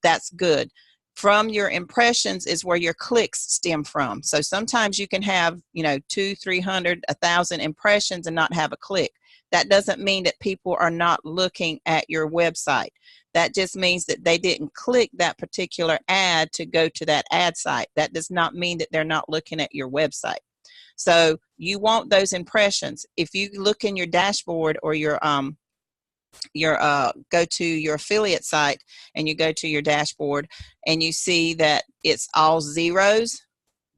That's good. From your impressions is where your clicks stem from. So sometimes you can have, you know, 200, 300, 1,000 impressions and not have a click. That doesn't mean that people are not looking at your website. That just means that they didn't click that particular ad to go to that ad site. That does not mean that they're not looking at your website. So you want those impressions. If you look in your dashboard or your go to your affiliate site and you go to your dashboard and you see that it's all zeros,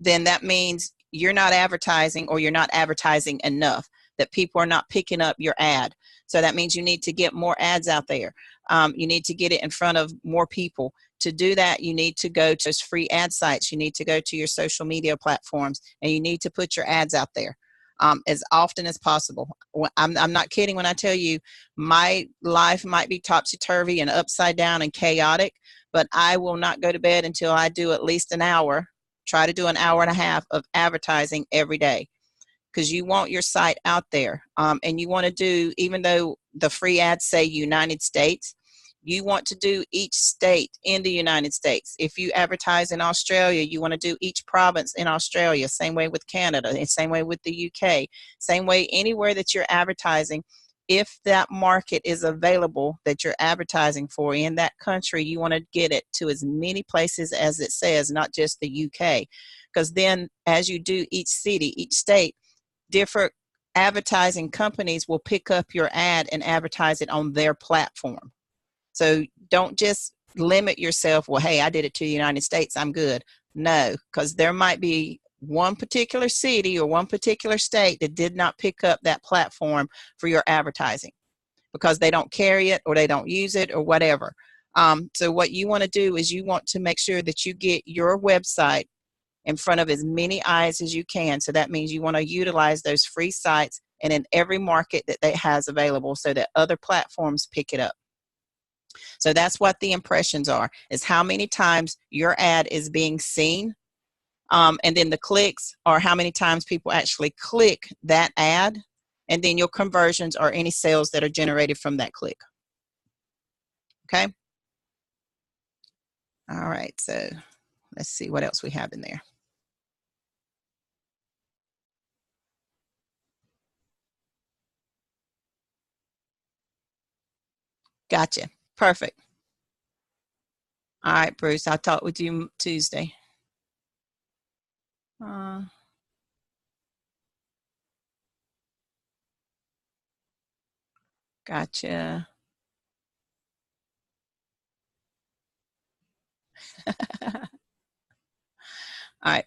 then that means you're not advertising, or you're not advertising enough, that people are not picking up your ad. So that means you need to get more ads out there. You need to get it in front of more people. To do that, you need to go to those free ad sites. You need to go to your social media platforms, and you need to put your ads out there as often as possible. I'm not kidding when I tell you my life might be topsy-turvy and upside down and chaotic, but I will not go to bed until I do at least an hour, try to do an hour and a half of advertising every day, because you want your site out there. And you want to do, even though the free ads say United States, you want to do each state in the United States. If you advertise in Australia, you want to do each province in Australia. Same way with Canada, and same way with the UK. Same way anywhere that you're advertising. If that market is available that you're advertising for in that country, you want to get it to as many places as it says, not just the UK. Because then as you do each city, each state, different advertising companies will pick up your ad and advertise it on their platform. So don't just limit yourself, well, hey, I did it to the United States, I'm good. No, because there might be one particular city or one particular state that did not pick up that platform for your advertising because they don't carry it or they don't use it or whatever. So what you want to do is you want to make sure that you get your website in front of as many eyes as you can. So that means you want to utilize those free sites and in every market that it has available so that other platforms pick it up. So that's what the impressions are, is how many times your ad is being seen. And then the clicks are how many times people actually click that ad. And then your conversions are any sales that are generated from that click. Okay. All right. So let's see what else we have in there. Gotcha. Perfect. All right, Bruce, I'll talk with you Tuesday. Gotcha. All right,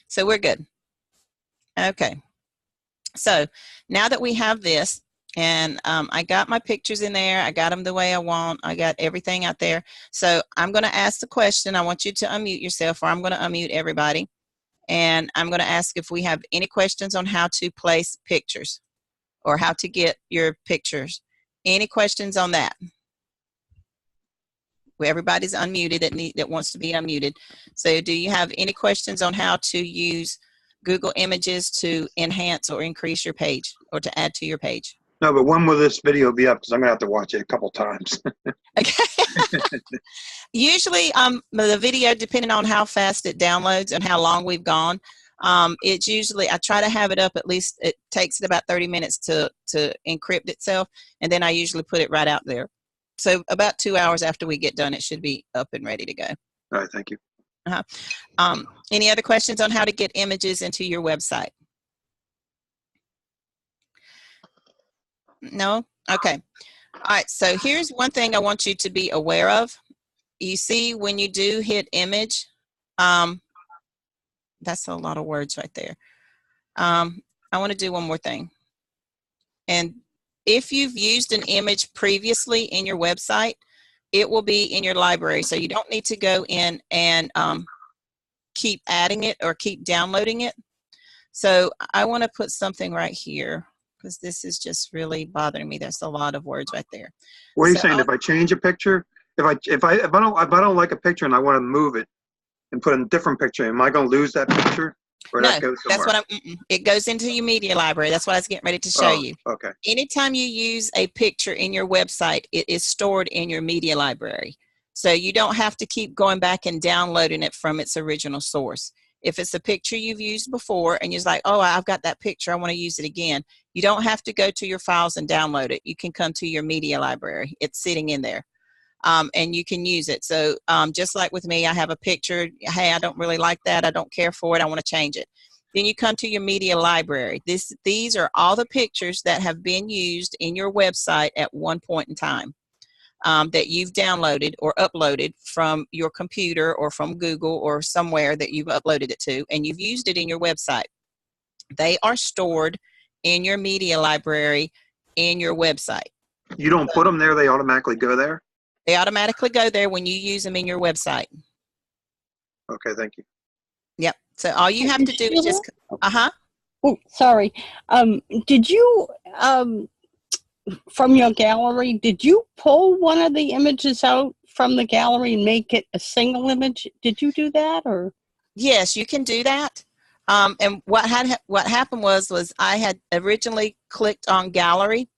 so we're good. Okay, so now that we have this, and I got my pictures in there, I got them the way I want, I got everything out there. So I'm going to ask the question. I want you to unmute yourself, or I'm going to unmute everybody. And I'm going to ask if we have any questions on how to place pictures or how to get your pictures. Any questions on that? Well, everybody's unmuted that wants to be unmuted. So do you have any questions on how to use Google Images to enhance or increase your page or to add to your page? No, but when will this video be up? Because I'm going to have to watch it a couple times. Okay. Usually the video, depending on how fast it downloads and how long we've gone, it's usually, I try to have it up at least, it takes it about 30 minutes to encrypt itself, and then I usually put it right out there. So about 2 hours after we get done, it should be up and ready to go. All right, thank you. Any other questions on how to get images into your website? No? Okay. All right, so here's one thing I want you to be aware of. You see when you do hit image, that's a lot of words right there. I want to do one more thing. And if you've used an image previously in your website, it will be in your library. So you don't need to go in and keep adding it or keep downloading it. So I want to put something right here, because this is just really bothering me. There's a lot of words right there. What are you saying? If I change a picture, if I don't like a picture and I want to move it and put in a different picture, am I going to lose that picture? Or No, that goes that's what it goes into your media library. That's what I was getting ready to show you. Okay. Anytime you use a picture in your website, it is stored in your media library. So you don't have to keep going back and downloading it from its original source. If it's a picture you've used before and you're like, oh, I've got that picture, I want to use it again, you don't have to go to your files and download it. You can come to your media library. It's sitting in there. And you can use it. So just like with me, I have a picture. Hey, I don't really like that. I don't care for it. I want to change it. Then you come to your media library. These are all the pictures that have been used in your website at one point in time. That you've downloaded or uploaded from your computer or from Google or somewhere that you've uploaded it to, and you've used it in your website. They are stored in your media library in your website. You don't put them there, they automatically go there? They automatically go there when you use them in your website. Okay, thank you. Yep. So all you have to do is just, Oh, sorry. Did you, from your gallery, did you pull one of the images out from the gallery and make it a single image? Did you do that, or? Yes, you can do that. And what happened was I had originally clicked on gallery,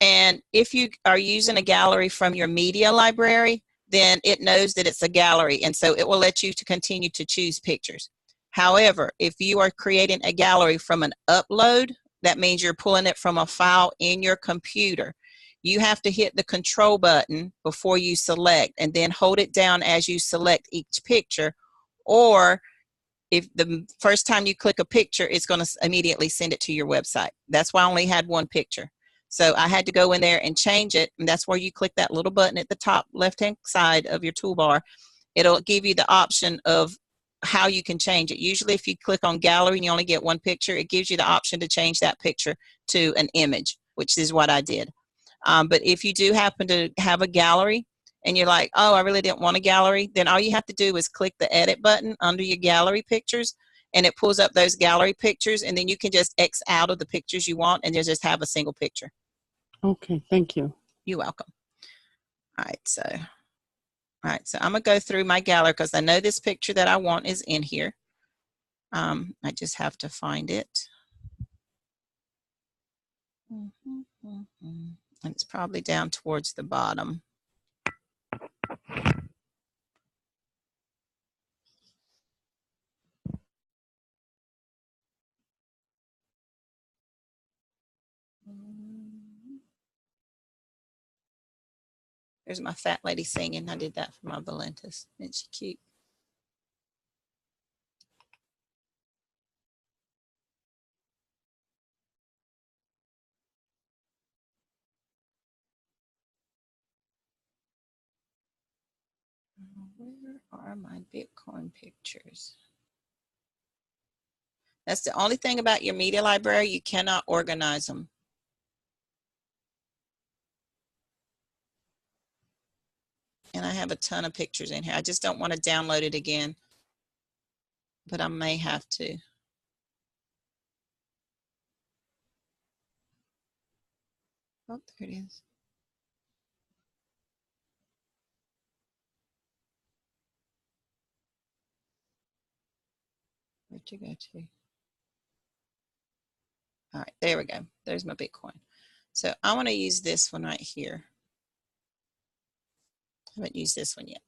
and if you are using a gallery from your media library, then it knows that it's a gallery, and so it will let you to continue to choose pictures. However, if you are creating a gallery from an upload, that means you're pulling it from a file in your computer. You have to hit the control button before you select, and then hold it down as you select each picture. Or if the first time you click a picture, it's going to immediately send it to your website. That's why I only had one picture. So I had to go in there and change it, and that's where you click that little button at the top left-hand side of your toolbar. It'll give you the option of how you can change it. Usually if you click on gallery and you only get one picture, it gives you the option to change that picture to an image, which is what I did. But if you do happen to have a gallery and you're like, oh, I really didn't want a gallery, then all you have to do is click the edit button under your gallery pictures, and it pulls up those gallery pictures, and then you can just X out of the pictures you want and you'll just have a single picture. Okay, thank you. You're welcome. All right, so I'm going to go through my gallery because I know this picture that I want is in here. I just have to find it. And it's probably down towards the bottom. There's my fat lady singing. I did that for my Valentis. Isn't she cute? Where are my Bitcoin pictures? That's the only thing about your media library. You cannot organize them. And I have a ton of pictures in here. I just don't want to download it again, but I may have to. Oh, there it is. Where'd you go to? All right, there we go. There's my Bitcoin. So I want to use this one right here. I haven't used this one yet.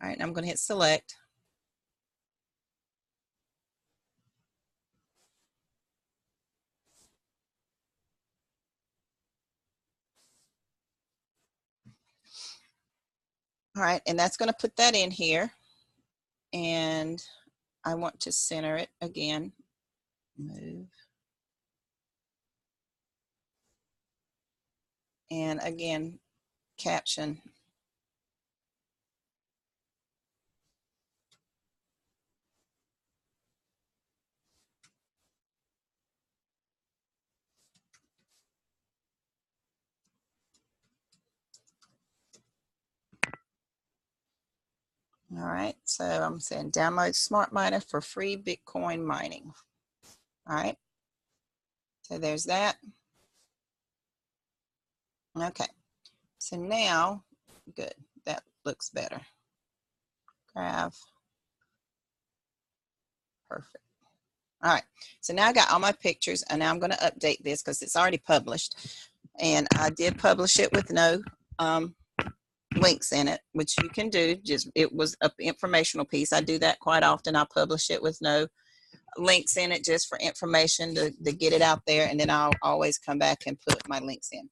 All right, I'm going to hit select. All right, and that's going to put that in here. And I want to center it again. Move. And again, caption. All right, so I'm saying download Smart Miner for free Bitcoin mining. All right, so there's that. Okay, so now, good, that looks better. Graph, perfect. All right, so now I got all my pictures, and now I'm going to update this because it's already published, and I did publish it with no links in it, which you can do. Just it was an informational piece. I do that quite often. I publish it with no links in it, just for information to get it out there, and then I'll always come back and put my links in.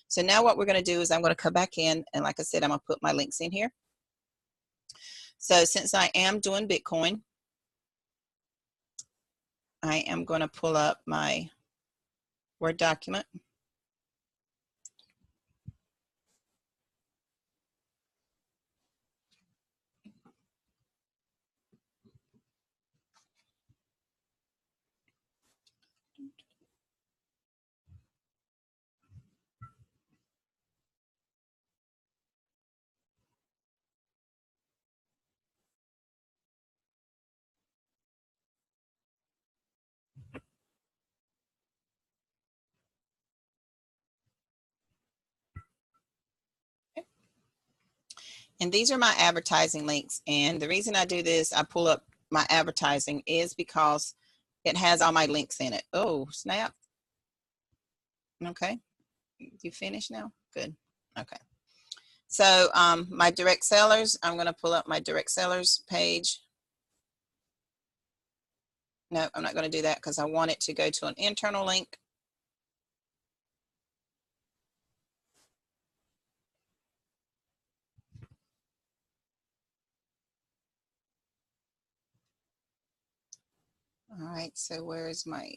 So now what we're going to do is I'm going to come back in, and like I said, I'm going to put my links in here. So since I am doing Bitcoin, I am going to pull up my Word document. And these are my advertising links. And the reason I do this, I pull up my advertising, is because it has all my links in it. Oh, snap. Okay. You finished now? Good. Okay. So my direct sellers, I'm going to pull up my direct sellers page. No, I'm not going to do that because I want it to go to an internal link. All right, so where's my,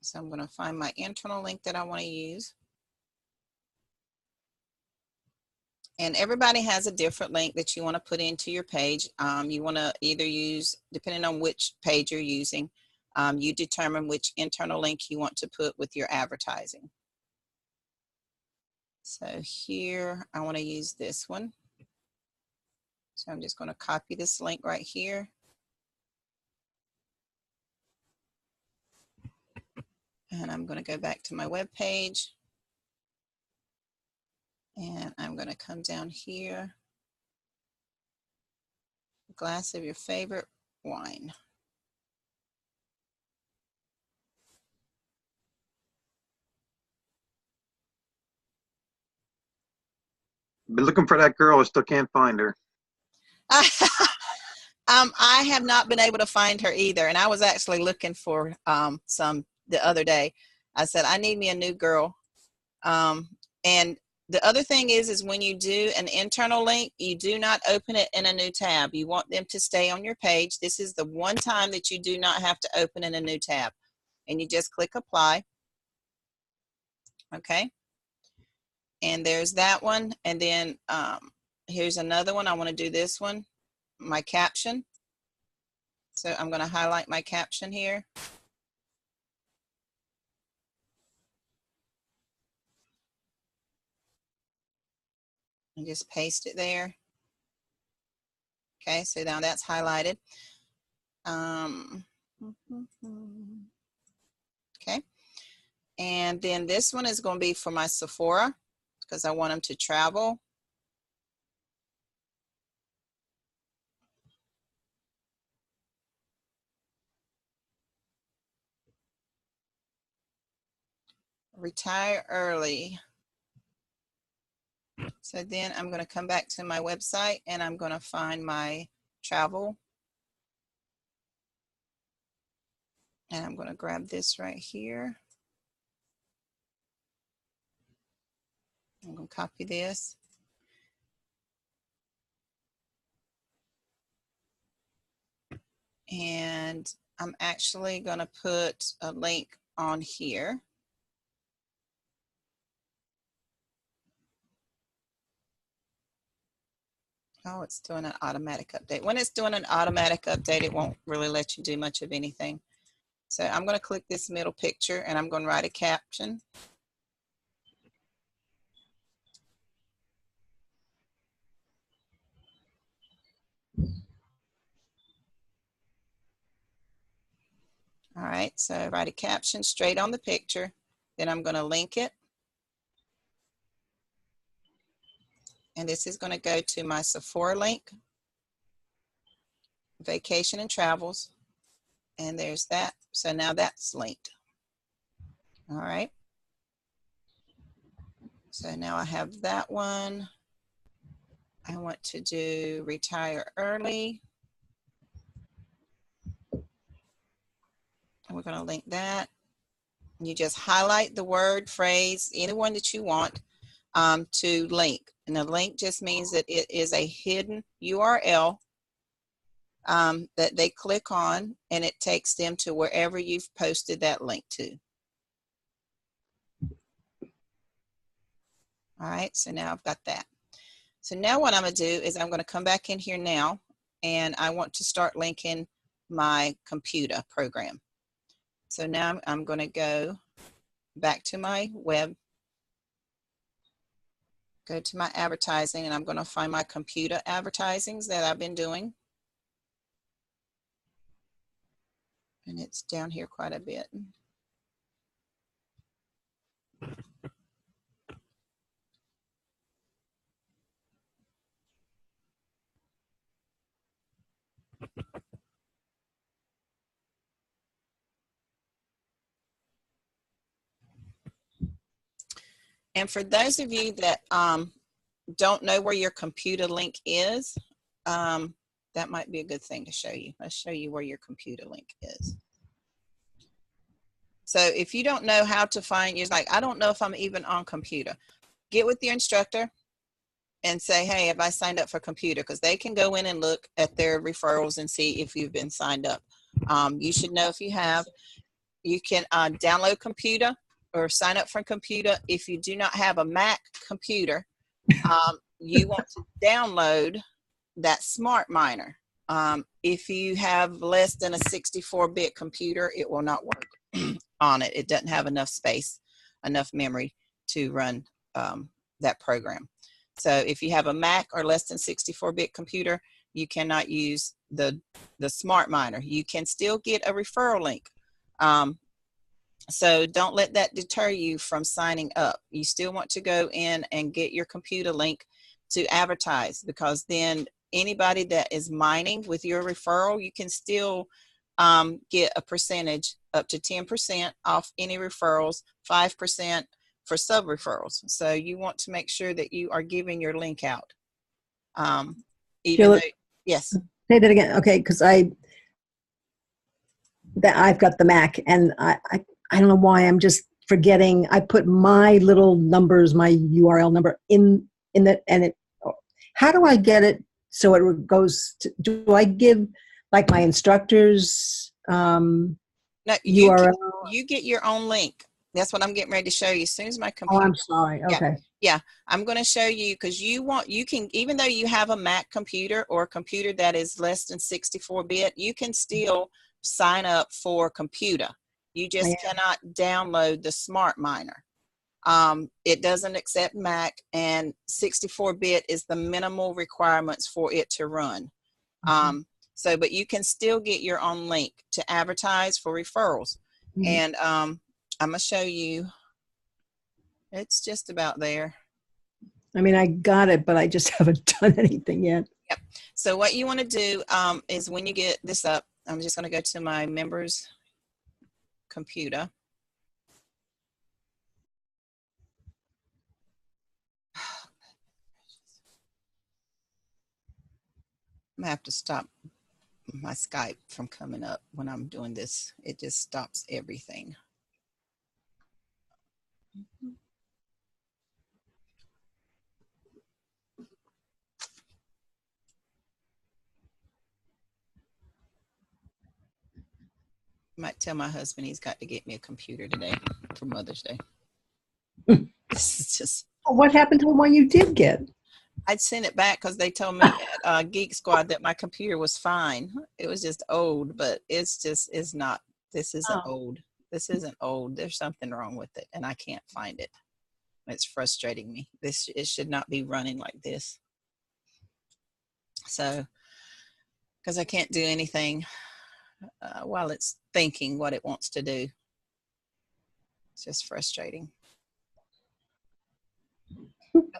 so I'm going to find my internal link that I want to use. And everybody has a different link that you want to put into your page. You want to either use, depending on which page you're using, you determine which internal link you want to put with your advertising. So here, I want to use this one. So I'm just going to copy this link right here. And I'm going to go back to my web page. And I'm going to come down here. A glass of your favorite wine. Been looking for that girl. I still can't find her. I have not been able to find her either. And I was actually looking for some the other day. I said, I need me a new girl. And the other thing is when you do an internal link, you do not open it in a new tab. You want them to stay on your page. This is the one time that you do not have to open in a new tab. And you just click apply. Okay. And there's that one. And then here's another one. I want to do this one, my caption. So I'm going to highlight my caption here. And just paste it there. Okay, so now that's highlighted. Okay, and then this one is going to be for my Sephora because I want them to travel. Retire early. So then I'm going to come back to my website and I'm going to find my travel. And I'm going to grab this right here. I'm going to copy this. And I'm actually going to put a link on here. Oh, it's doing an automatic update. When it's doing an automatic update, it won't really let you do much of anything. So I'm going to click this middle picture and I'm going to write a caption. All right, so write a caption straight on the picture. Then I'm going to link it. And this is going to go to my Sephora link, vacation and travels. And there's that. So now that's linked. All right. So now I have that one. I want to do retire early. And we're going to link that. You just highlight the word, phrase, anyone that you want to link. And the link just means that it is a hidden URL that they click on, and it takes them to wherever you've posted that link to. All right, so now I've got that. So now what I'm going to do is I'm going to come back in here now, and I want to start linking my computer program. So now I'm going to go back to my web, go to my advertising, and I'm going to find my computer advertisings that I've been doing. And it's down here quite a bit. And for those of you that don't know where your computer link is, that might be a good thing to show you. Let's show you where your computer link is. So if you don't know how to find, you're like, I don't know if I'm even on computer. Get with your instructor and say, hey, have I signed up for computer? Because they can go in and look at their referrals and see if you've been signed up. You should know if you have. You can download computer or sign up for computer. If you do not have a Mac computer, you want to download that Smart Miner. If you have less than a 64-bit computer, it will not work on it. It doesn't have enough space, enough memory to run that program. So if you have a Mac or less than 64-bit computer, you cannot use the Smart Miner. You can still get a referral link. So don't let that deter you from signing up. You still want to go in and get your computer link to advertise, because then anybody that is mining with your referral, you can still get a percentage up to 10% off any referrals, 5% for sub referrals. So you want to make sure that you are giving your link out. Yes. Say that again. Okay, because I've got the Mac, and I don't know why I'm just forgetting. I put my little numbers, my URL number in that, and it. How do I get it so it goes to? Do I give like my instructors No, URL? You get your own link. That's what I'm getting ready to show you. As soon as my computer. Oh, I'm sorry. Okay. Yeah, I'm going to show you, because you can, even though you have a Mac computer or a computer that is less than 64-bit, you can still sign up for computer. You just cannot download the Smart Miner. It doesn't accept Mac, and 64-bit is the minimal requirements for it to run. So, but you can still get your own link to advertise for referrals. And I'm going to show you. It's just about there. I mean, I got it, but I just haven't done anything yet. Yep. So what you want to do is when you get this up, I'm just going to go to my members computer. I'm going to have to stop my Skype from coming up when I'm doing this. It just stops everything. Might tell my husband he's got to get me a computer today for Mother's Day. This is just. What happened to the one you did get? I'd send it back because they told me at Geek Squad that my computer was fine. It was just old, but it's not. This isn't old. This isn't old. There's something wrong with it, and I can't find it. It's frustrating me. It should not be running like this. So, because I can't do anything while it's thinking what it wants to do. It's just frustrating.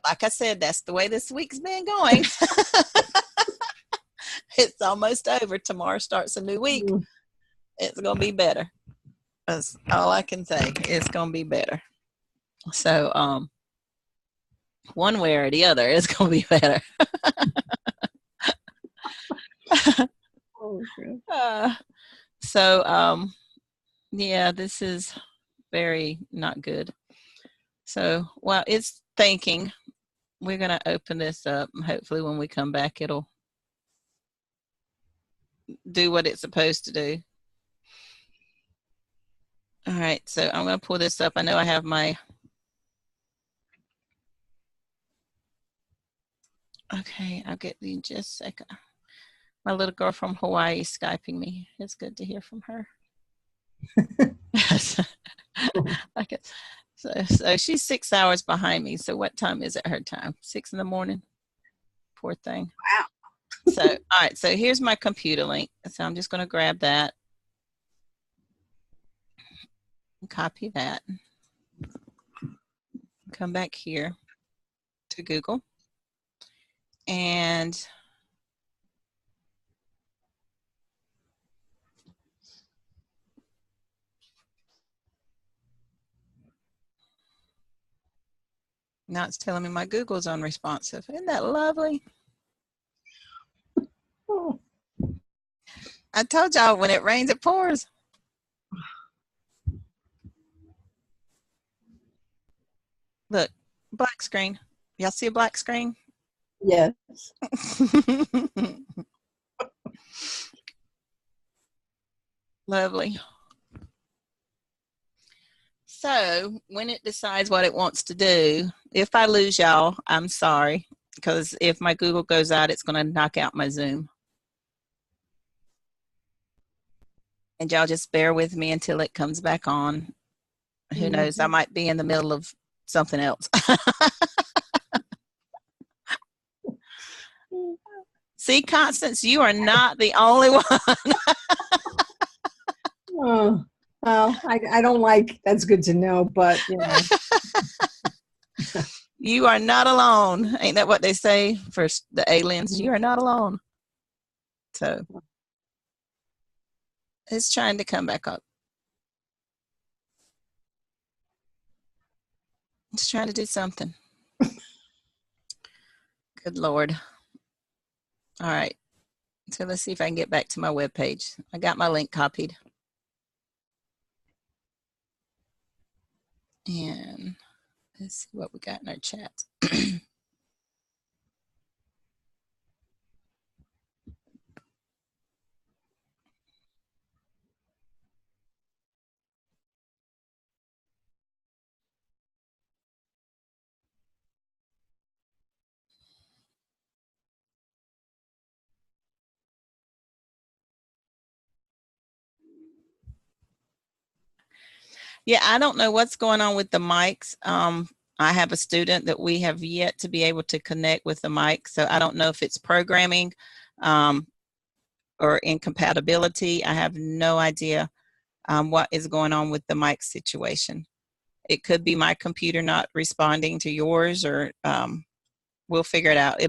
Like I said, that's the way this week's been going. It's almost over. Tomorrow starts a new week. It's going to be better. That's all I can say. It's going to be better. So, one way or the other, it's going to be better. Oh, good. So, yeah, this is very not good. So while it's thinking, we're going to open this up. And hopefully when we come back, it'll do what it's supposed to do. All right, so I'm going to pull this up. I know I have my, okay, I'll get you in just a second. My little girl from Hawaii is Skyping me. It's good to hear from her. Okay. So she's 6 hours behind me. So what time is it her time? 6 in the morning? Poor thing. Wow. So, all right, so here's my computer link. So I'm just going to grab that. Copy that. Come back here to Google. And now it's telling me my Google's unresponsive. Isn't that lovely? Oh. I told y'all when it rains, it pours. Look, black screen. Y'all see a black screen? Yes. Lovely. So when it decides what it wants to do, if I lose y'all, I'm sorry, because if my Google goes out, it's going to knock out my Zoom. And y'all just bear with me until it comes back on. Who knows? I might be in the middle of something else. See, Constance, you are not the only one. Oh, well, I don't like, that's good to know, but you know. You are not alone. Ain't that what they say for the aliens? You are not alone. So it's trying to come back up. It's trying to do something. Good Lord. All right. So let's see if I can get back to my webpage. I got my link copied. And let's see what we got in our chat. Yeah, I don't know what's going on with the mics. I have a student that we have yet to be able to connect with the mic, so I don't know if it's programming or incompatibility. I have no idea what is going on with the mic situation. It could be my computer not responding to yours, or we'll figure it out.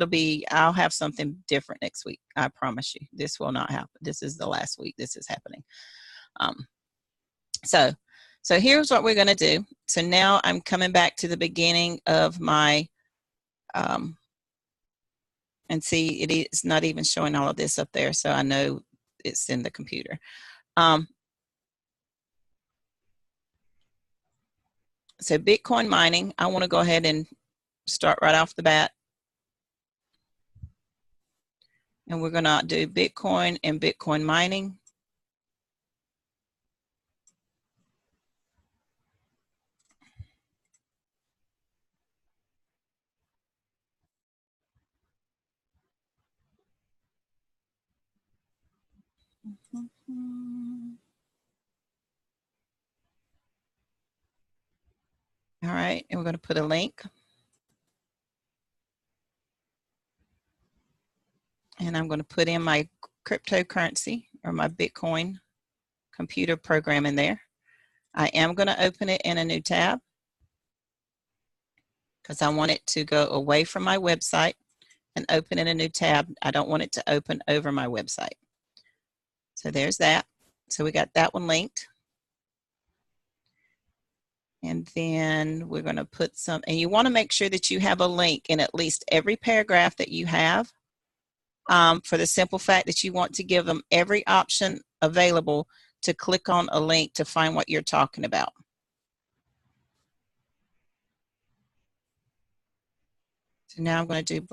I'll have something different next week. I promise you. This will not happen. This is the last week this is happening. So here's what we're going to do. So now I'm coming back to the beginning of my, and see, it is not even showing all of this up there, so I know it's in the computer. So Bitcoin mining, I want to go ahead and start right off the bat. And we're going to do Bitcoin and Bitcoin mining. All right, and we're going to put a link. And I'm going to put in my cryptocurrency or my Bitcoin computer program in there. I am going to open it in a new tab because I want it to go away from my website and open in a new tab. I don't want it to open over my website. So there's that. So we got that one linked. And then we're going to put some, and you want to make sure that you have a link in at least every paragraph that you have, for the simple fact that you want to give them every option available to click on a link to find what you're talking about. So now I'm going to do,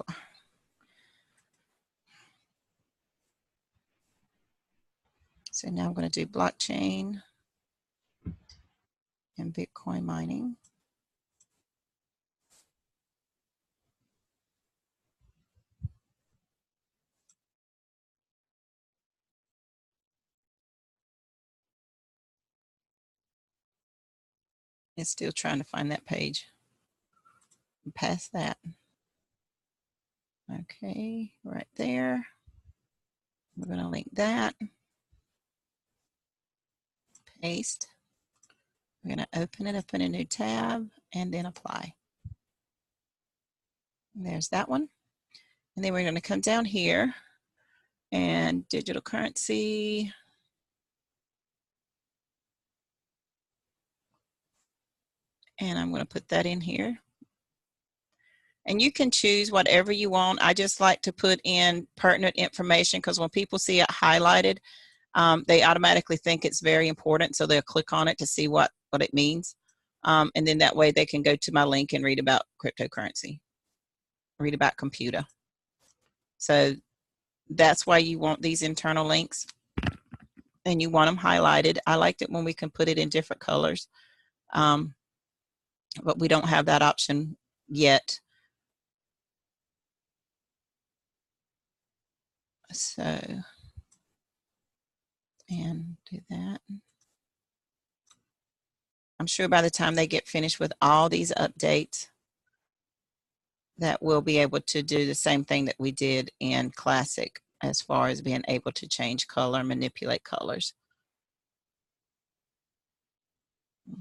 so now I'm going to do blockchain and Bitcoin mining. It's still trying to find that page. Past that. Okay, right there. We're going to link that. Paste. We're going to open it up in a new tab and then apply. And there's that one. And then we're going to come down here and digital currency. And I'm going to put that in here. And you can choose whatever you want. I just like to put in pertinent information because when people see it highlighted, they automatically think it's very important. So they'll click on it to see what it means. And then that way they can go to my link and read about cryptocurrency, read about computer. So that's why you want these internal links and you want them highlighted. I liked it when we can put it in different colors. But we don't have that option yet. So, and do that. I'm sure by the time they get finished with all these updates, that we'll be able to do the same thing that we did in Classic as far as being able to change color, manipulate colors.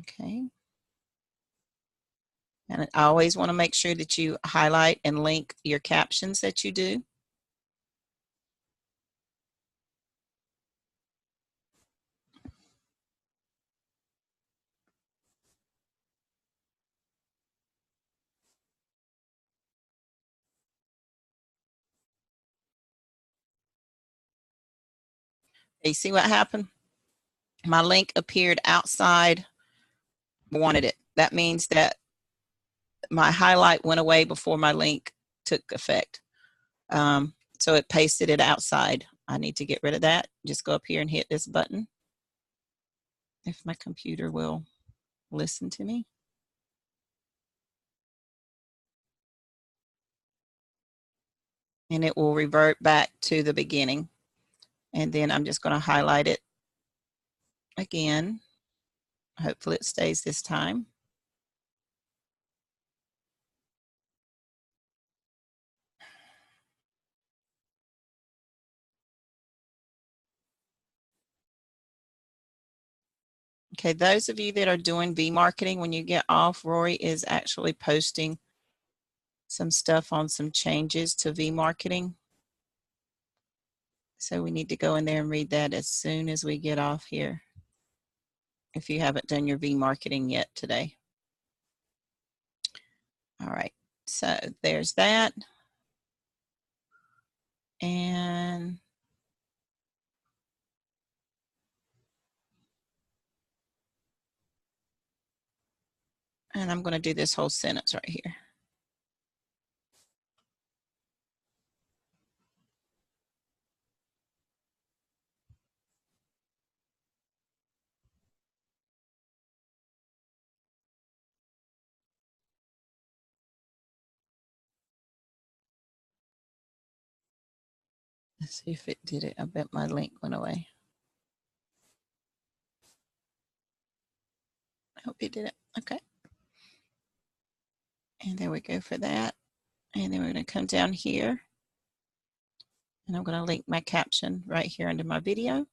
Okay. And I always want to make sure that you highlight and link your captions that you do. You see what happened? My link appeared outside. I wanted it. That means that my highlight went away before my link took effect. So it pasted it outside. I need to get rid of that. Just go up here and hit this button. If my computer will listen to me. And it will revert back to the beginning. And then I'm just going to highlight it again. Hopefully it stays this time. Okay, those of you that are doing V marketing, when you get off, Rory is actually posting some stuff on some changes to V marketing. So we need to go in there and read that as soon as we get off here, if you haven't done your V marketing yet today. All right, so there's that. And I'm going to do this whole sentence right here. Let's see if it did it. I bet my link went away. I hope it did it. Okay. And there we go for that. And then we're going to come down here. And I'm going to link my caption right here under my video.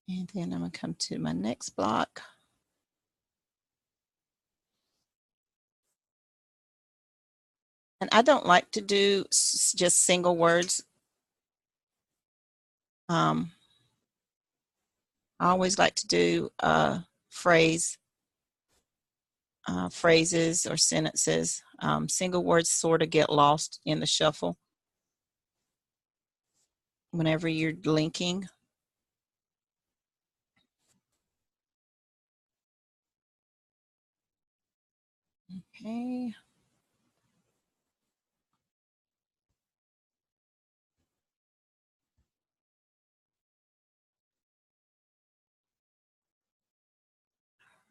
And then I'm going to come to my next block. And I don't like to do just single words. I always like to do phrases or sentences. Single words sort of get lost in the shuffle whenever you're linking. Okay.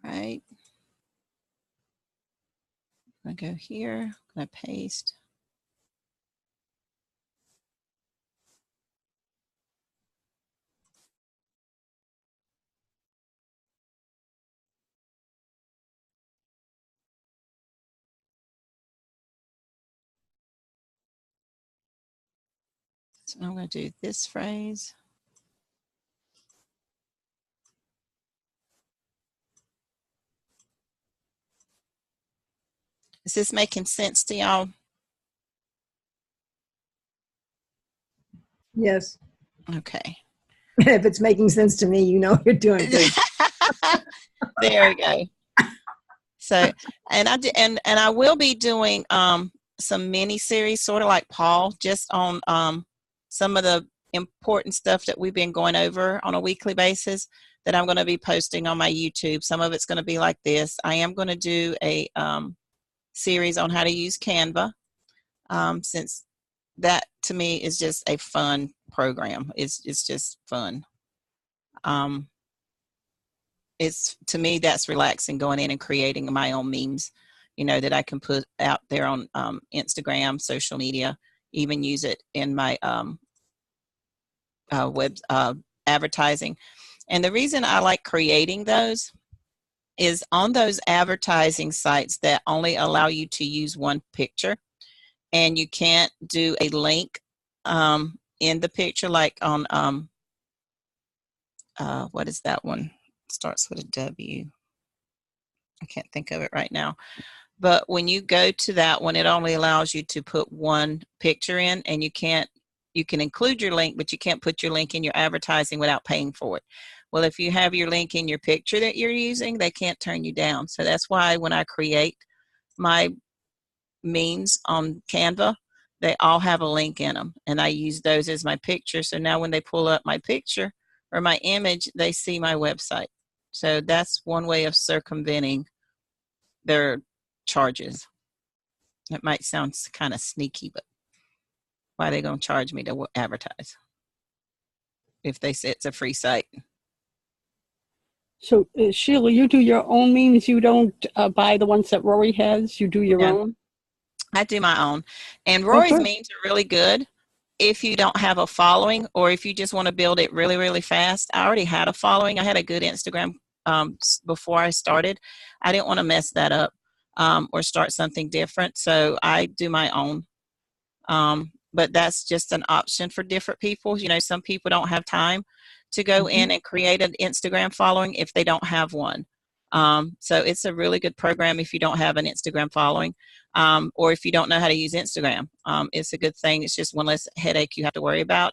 Right. I'm going to go here. I'm going to paste. So I'm going to do this phrase. Is this making sense to y'all? Yes. Okay. If it's making sense to me, you know you're doing good. There we go. So, and I will be doing some mini series, sort of like Paul, just on some of the important stuff that we've been going over on a weekly basis that I'm going to be posting on my YouTube. Some of it's going to be like this. I am going to do a series on how to use Canva, since that to me is just a fun program. It's just fun. It's, to me, that's relaxing, going in and creating my own memes, that I can put out there on Instagram, social media, even use it in my web advertising. And the reason I like creating those is on those advertising sites that only allow you to use one picture, and you can't do a link in the picture, like on what is that one? Starts with a W. I can't think of it right now. But when you go to that one, it only allows you to put one picture in, and you can include your link, but you can't put your link in your advertising without paying for it. Well, if you have your link in your picture that you're using, they can't turn you down. So that's why when I create my memes on Canva, they all have a link in them, and I use those as my picture. So now when they pull up my picture or my image, they see my website. So that's one way of circumventing their charges. It might sound kind of sneaky, but why are they going to charge me to advertise if they say it's a free site? So, Sheila, you do your own memes. You don't buy the ones that Rory has. You do your own. I do my own. And Rory's Okay. memes are really good if you don't have a following, or if you just want to build it really, really fast. I already had a following. I had a good Instagram before I started. I didn't want to mess that up or start something different. So I do my own. But that's just an option for different people. Some people don't have time to go in and create an Instagram following if they don't have one. So it's a really good program if you don't have an Instagram following, or if you don't know how to use Instagram. It's a good thing. It's just one less headache you have to worry about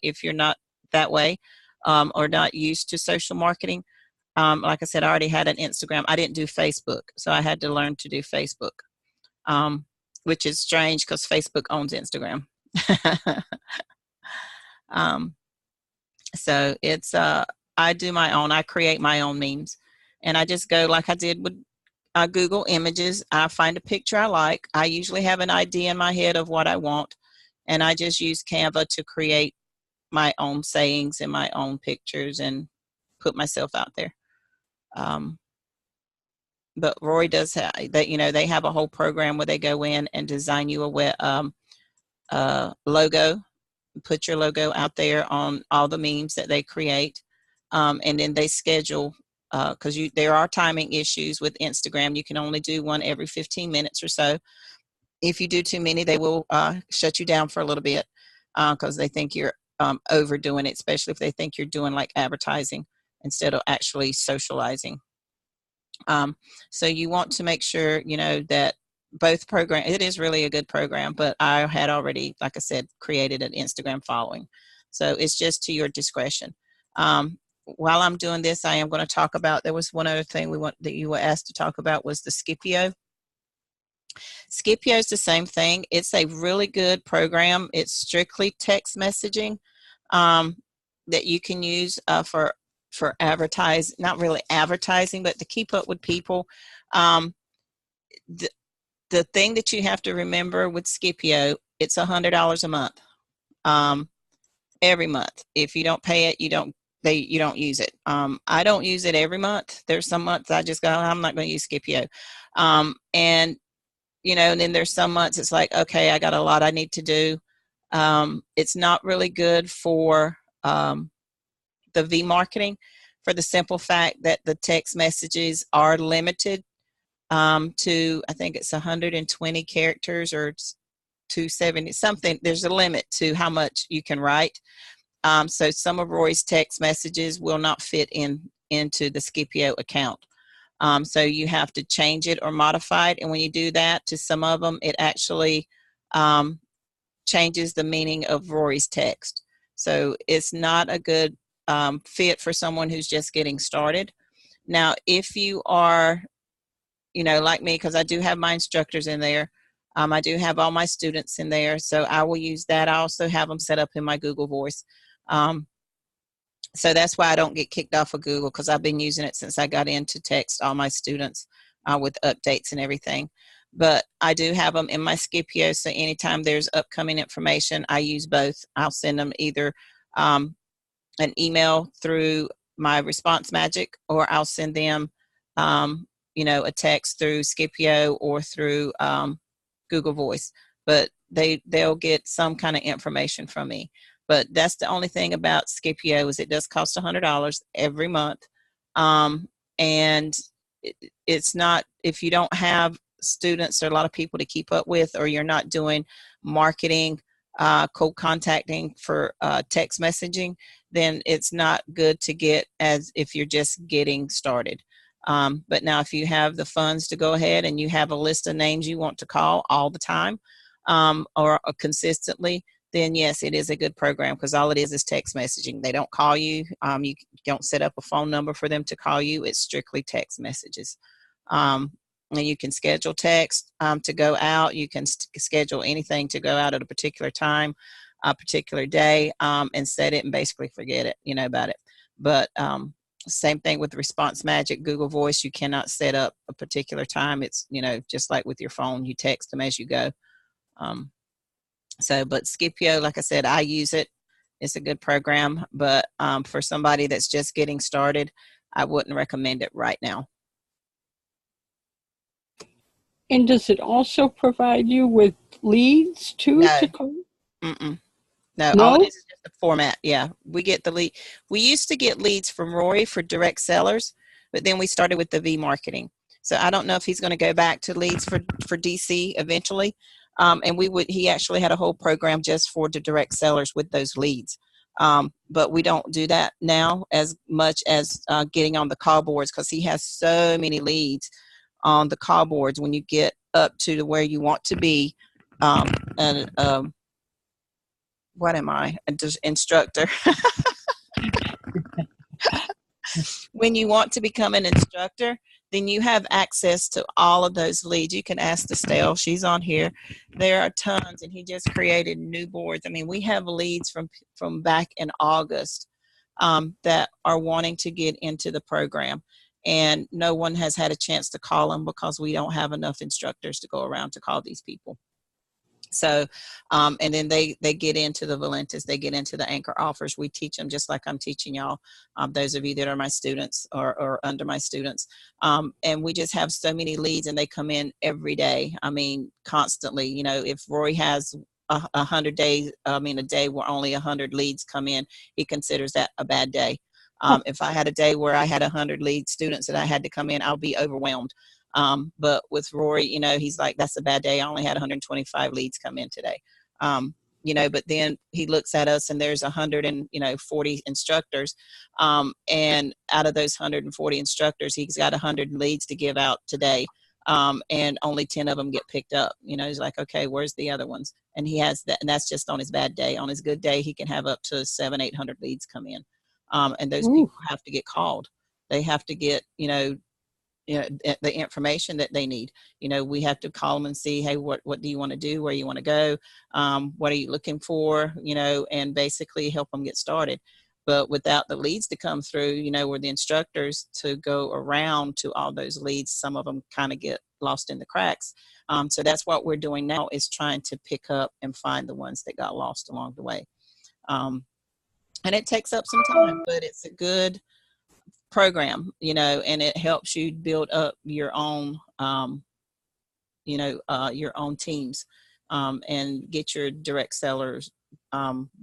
if you're not that way or not used to social marketing. Like I said, I already had an Instagram. I didn't do Facebook, so I had to learn to do Facebook, which is strange because Facebook owns Instagram. So it's I do my own. I create my own memes, and I just go like I did with Google Images. I find a picture I like. I usually have an idea in my head of what I want, and I just use Canva to create my own sayings and my own pictures and put myself out there. But Roy does have that. They have a whole program where they go in and design you a logo. Put your logo out there on all the memes that they create, and then they schedule, because there are timing issues with Instagram. You can only do one every 15 minutes or so. If you do too many, they will shut you down for a little bit because they think you're overdoing it, especially if they think you're doing like advertising instead of actually socializing. So you want to make sure that both program. It is really a good program, but I had already, like I said, created an Instagram following. So it's just to your discretion. While I'm doing this, I am going to talk about, there was one other thing that you were asked to talk about was the Scipio. Scipio is the same thing. It's a really good program. It's strictly text messaging that you can use for advertise, not really advertising, but to keep up with people. The thing that you have to remember with Scipio, it's $100 a month, every month. If you don't pay it, you don't use it. I don't use it every month. There's some months I just go, I'm not going to use Scipio. And then there's some months it's like, okay, I got a lot I need to do. It's not really good for the V marketing, for the simple fact that the text messages are limited to, I think it's 120 characters or 270 something. There's a limit to how much you can write. So some of Roy's text messages will not fit into the Scipio account. So you have to change it or modify it. And when you do that to some of them, it actually changes the meaning of Rory's text. So it's not a good fit for someone who's just getting started. Now, if you are, like me, because I do have my instructors in there, I do have all my students in there, so I will use that. I also have them set up in my Google Voice. So that's why I don't get kicked off of Google, because I've been using it since I got into text all my students with updates and everything. But I do have them in my Scipio, so anytime there's upcoming information, I use both. I'll send them either an email through my Response Magic, or I'll send them a text through Scipio or through Google Voice. But they'll get some kind of information from me. But that's the only thing about Scipio, is it does cost $100 every month. And it's not, if you don't have students or a lot of people to keep up with, or you're not doing marketing, cold contacting for text messaging, then it's not good to get as if you're just getting started. But now if you have the funds to go ahead and you have a list of names you want to call all the time or consistently, then yes, it is a good program, because all it is text messaging. They don't call you. You don't set up a phone number for them to call you. It's strictly text messages. And you can schedule text to go out. You can schedule anything to go out at a particular time, a particular day, and set it and basically forget it, about it. But same thing with Response Magic, Google Voice. You cannot set up a particular time. It's, just like with your phone, you text them as you go. But Scipio, like I said, I use it. It's a good program, but for somebody that's just getting started, I wouldn't recommend it right now. And does it also provide you with leads too? No. To call? No, all it is just a format. Yeah, we get the lead. We used to get leads from Rory for direct sellers, but then we started with the V marketing. So I don't know if he's going to go back to leads for DC eventually. And he actually had a whole program just for the direct sellers with those leads. But we don't do that now as much as getting on the call boards, because he has so many leads on the call boards. When you get up to where you want to be, what am I? An instructor. When you want to become an instructor, then you have access to all of those leads. You can ask Estelle. She's on here. There are tons, and he just created new boards. I mean, we have leads from back in August that are wanting to get into the program, and no one has had a chance to call them because we don't have enough instructors to go around to call these people. So, and then they get into the Valentis, they get into the anchor offers. We teach them just like I'm teaching y'all, those of you that are my students or under my students. And we just have so many leads, and they come in every day. I mean, constantly. If Roy has 100 days, a day where only 100 leads come in, he considers that a bad day. If I had a day where I had 100 lead students that I had to come in, I'll be overwhelmed. But with Rory, he's like, that's a bad day. I only had 125 leads come in today. But then he looks at us and there's 140 instructors. And out of those 140 instructors, he's got 100 leads to give out today. and only 10 of them get picked up. You know, he's like, okay, where's the other ones? And he has that, and that's just on his bad day. On his good day, he can have up to 700-800 leads come in, and those Ooh. people have to get called. They have to get, the information that they need. You know, we have to call them and see, hey, what do you want to do? Where you want to go? What are you looking for? You know, and basically help them get started. But without the leads to come through, you know, or the instructors to go around to all those leads, some of them kind of get lost in the cracks. So that's what we're doing now, is trying to pick up and find the ones that got lost along the way. And it takes up some time, but it's a good program, you know, and it helps you build up your own, your own teams, and get your direct sellers,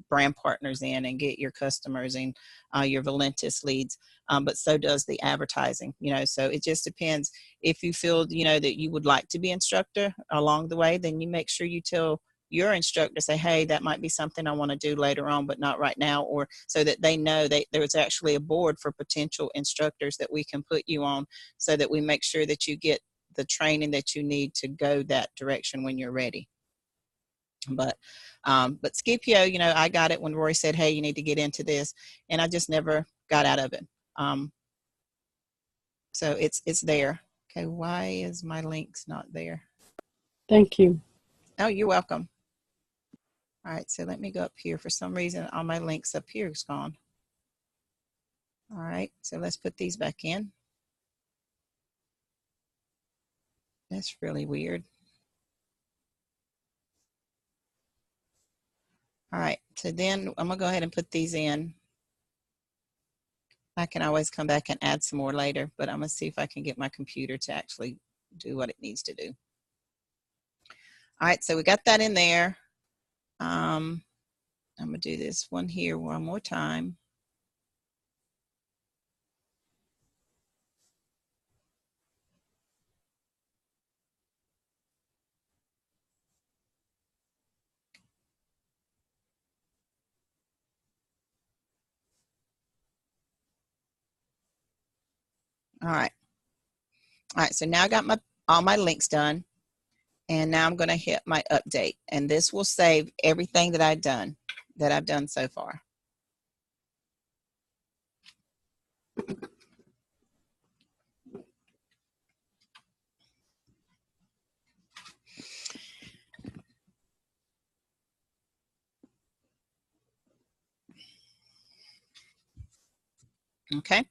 brand partners in, and get your customers and your Valentis leads. But so does the advertising, you know, so it just depends. If you feel, you know, that you would like to be instructor along the way, then you make sure you tell your instructor, say, hey, that might be something I want to do later on, but not right now, or so that they know that there's actually a board for potential instructors that we can put you on, so that we make sure that you get the training that you need to go that direction when you're ready. But Scipio, you know, I got it when Roy said, hey, you need to get into this, and I just never got out of it. So it's there. Okay, why is my links not there? Thank you. Oh, you're welcome. All right, so let me go up here. For some reason, all my links up here is gone. All right, so let's put these back in. That's really weird. All right, so then I'm gonna go ahead and put these in. I can always come back and add some more later, but I'm gonna see if I can get my computer to actually do what it needs to do. All right, so we got that in there. I'm gonna do this one here one more time. All right. All right, so now I got all my links done, and now I'm gonna hit my update, and this will save everything that I've done so far. Okay.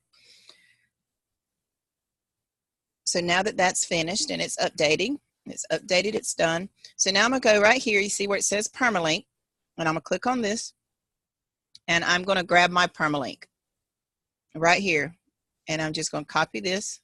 So now that that's finished and it's updating, it's done. So now I'm gonna go right here. You see where it says permalink, and I'm gonna click on this, and I'm gonna grab my permalink right here, and I'm just gonna copy this.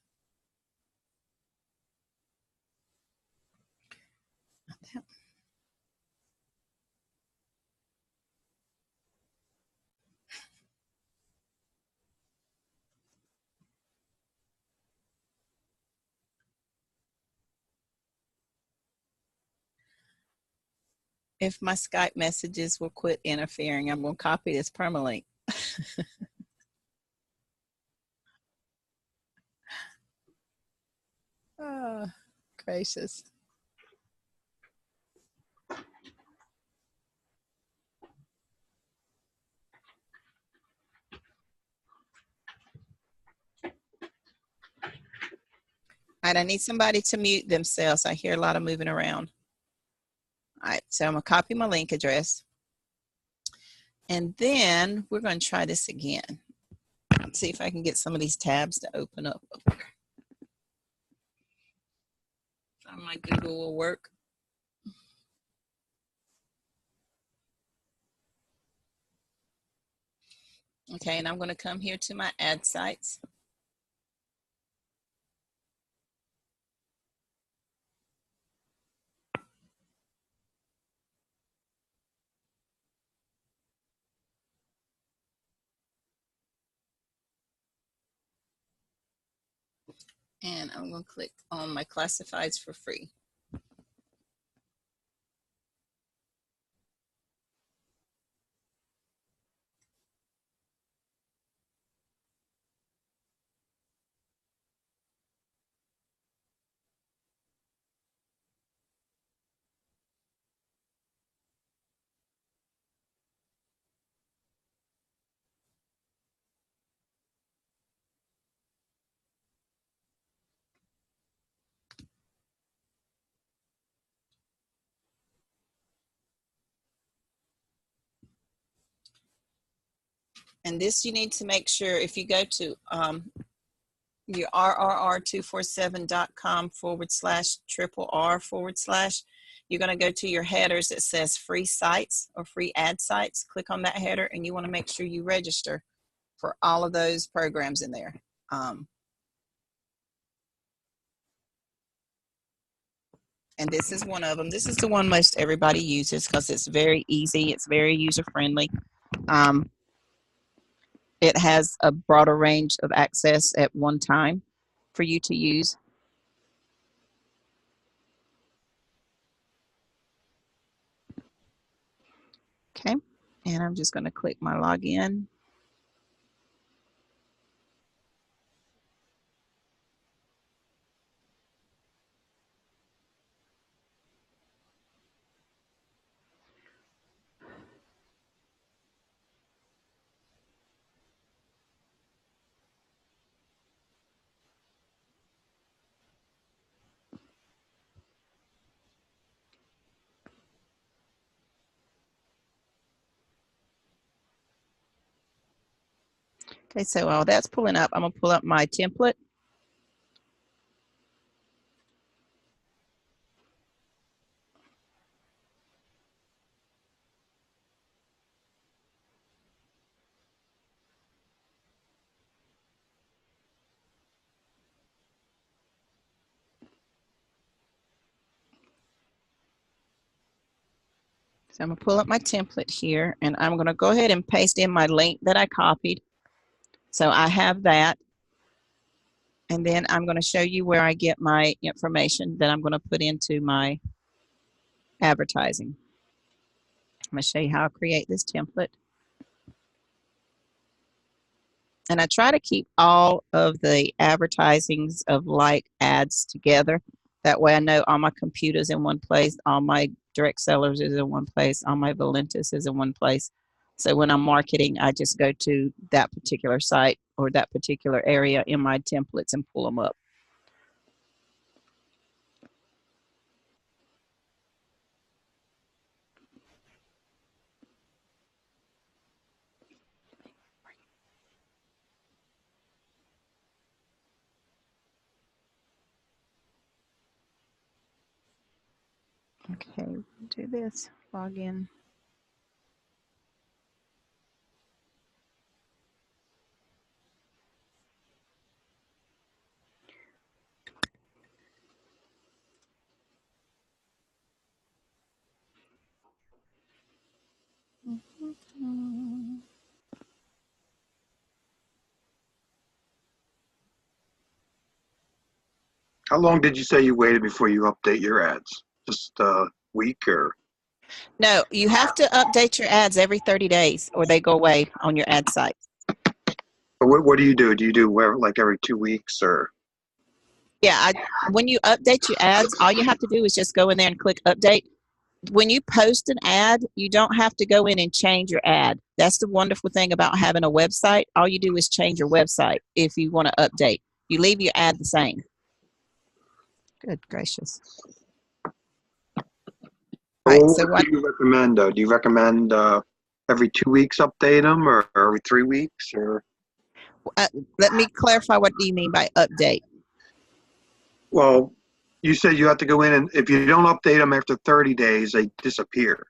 If my Skype messages will quit interfering, I'm going to copy this permalink. Oh, gracious. All right, I need somebody to mute themselves. I hear a lot of moving around. All right, so I'm going to copy my link address. And then we're going to try this again. Let's see if I can get some of these tabs to open up. My Google will work. Okay, and I'm going to come here to my ad sites. And I'm going to click on my classifieds for free. And this you need to make sure if you go to your rrr247.com/RRR/, you're going to go to your headers that says free sites or free ad sites. Click on that header and you want to make sure you register for all of those programs in there. And this is one of them. This is the one most everybody uses because it's very easy. It's very user-friendly. It has a broader range of access at one time for you to use. Okay, and I'm just going to click my login. Okay, so while that's pulling up, I'm going to pull up my template. So I'm going to pull up my template here, and I'm going to go ahead and paste in my link that I copied. So I have that. And then I'm going to show you where I get my information that I'm going to put into my advertising. I'm going to show you how I create this template. And I try to keep all of the advertisings of like ads together. That way I know all my computers in one place, all my direct sellers is in one place, all my Valentis is in one place. So when I'm marketing, I just go to that particular site or that particular area in my templates and pull them up. Okay, do this, log in. How long did you say you waited before you update your ads? Just a week or? No, you have to update your ads every 30 days or they go away on your ad site. What do you do? Do you do like every 2 weeks or? Yeah, when you update your ads, all you have to do is just go in there and click update. When you post an ad, you don't have to go in and change your ad. That's the wonderful thing about having a website. All you do is change your website if you want to update. You leave your ad the same. Good gracious. Right, Well, so what do you recommend though? Do you recommend every 2 weeks update them or every 3 weeks or? Let me clarify, what do you mean by update? Well, you said you have to go in and if you don't update them after 30 days, they disappear.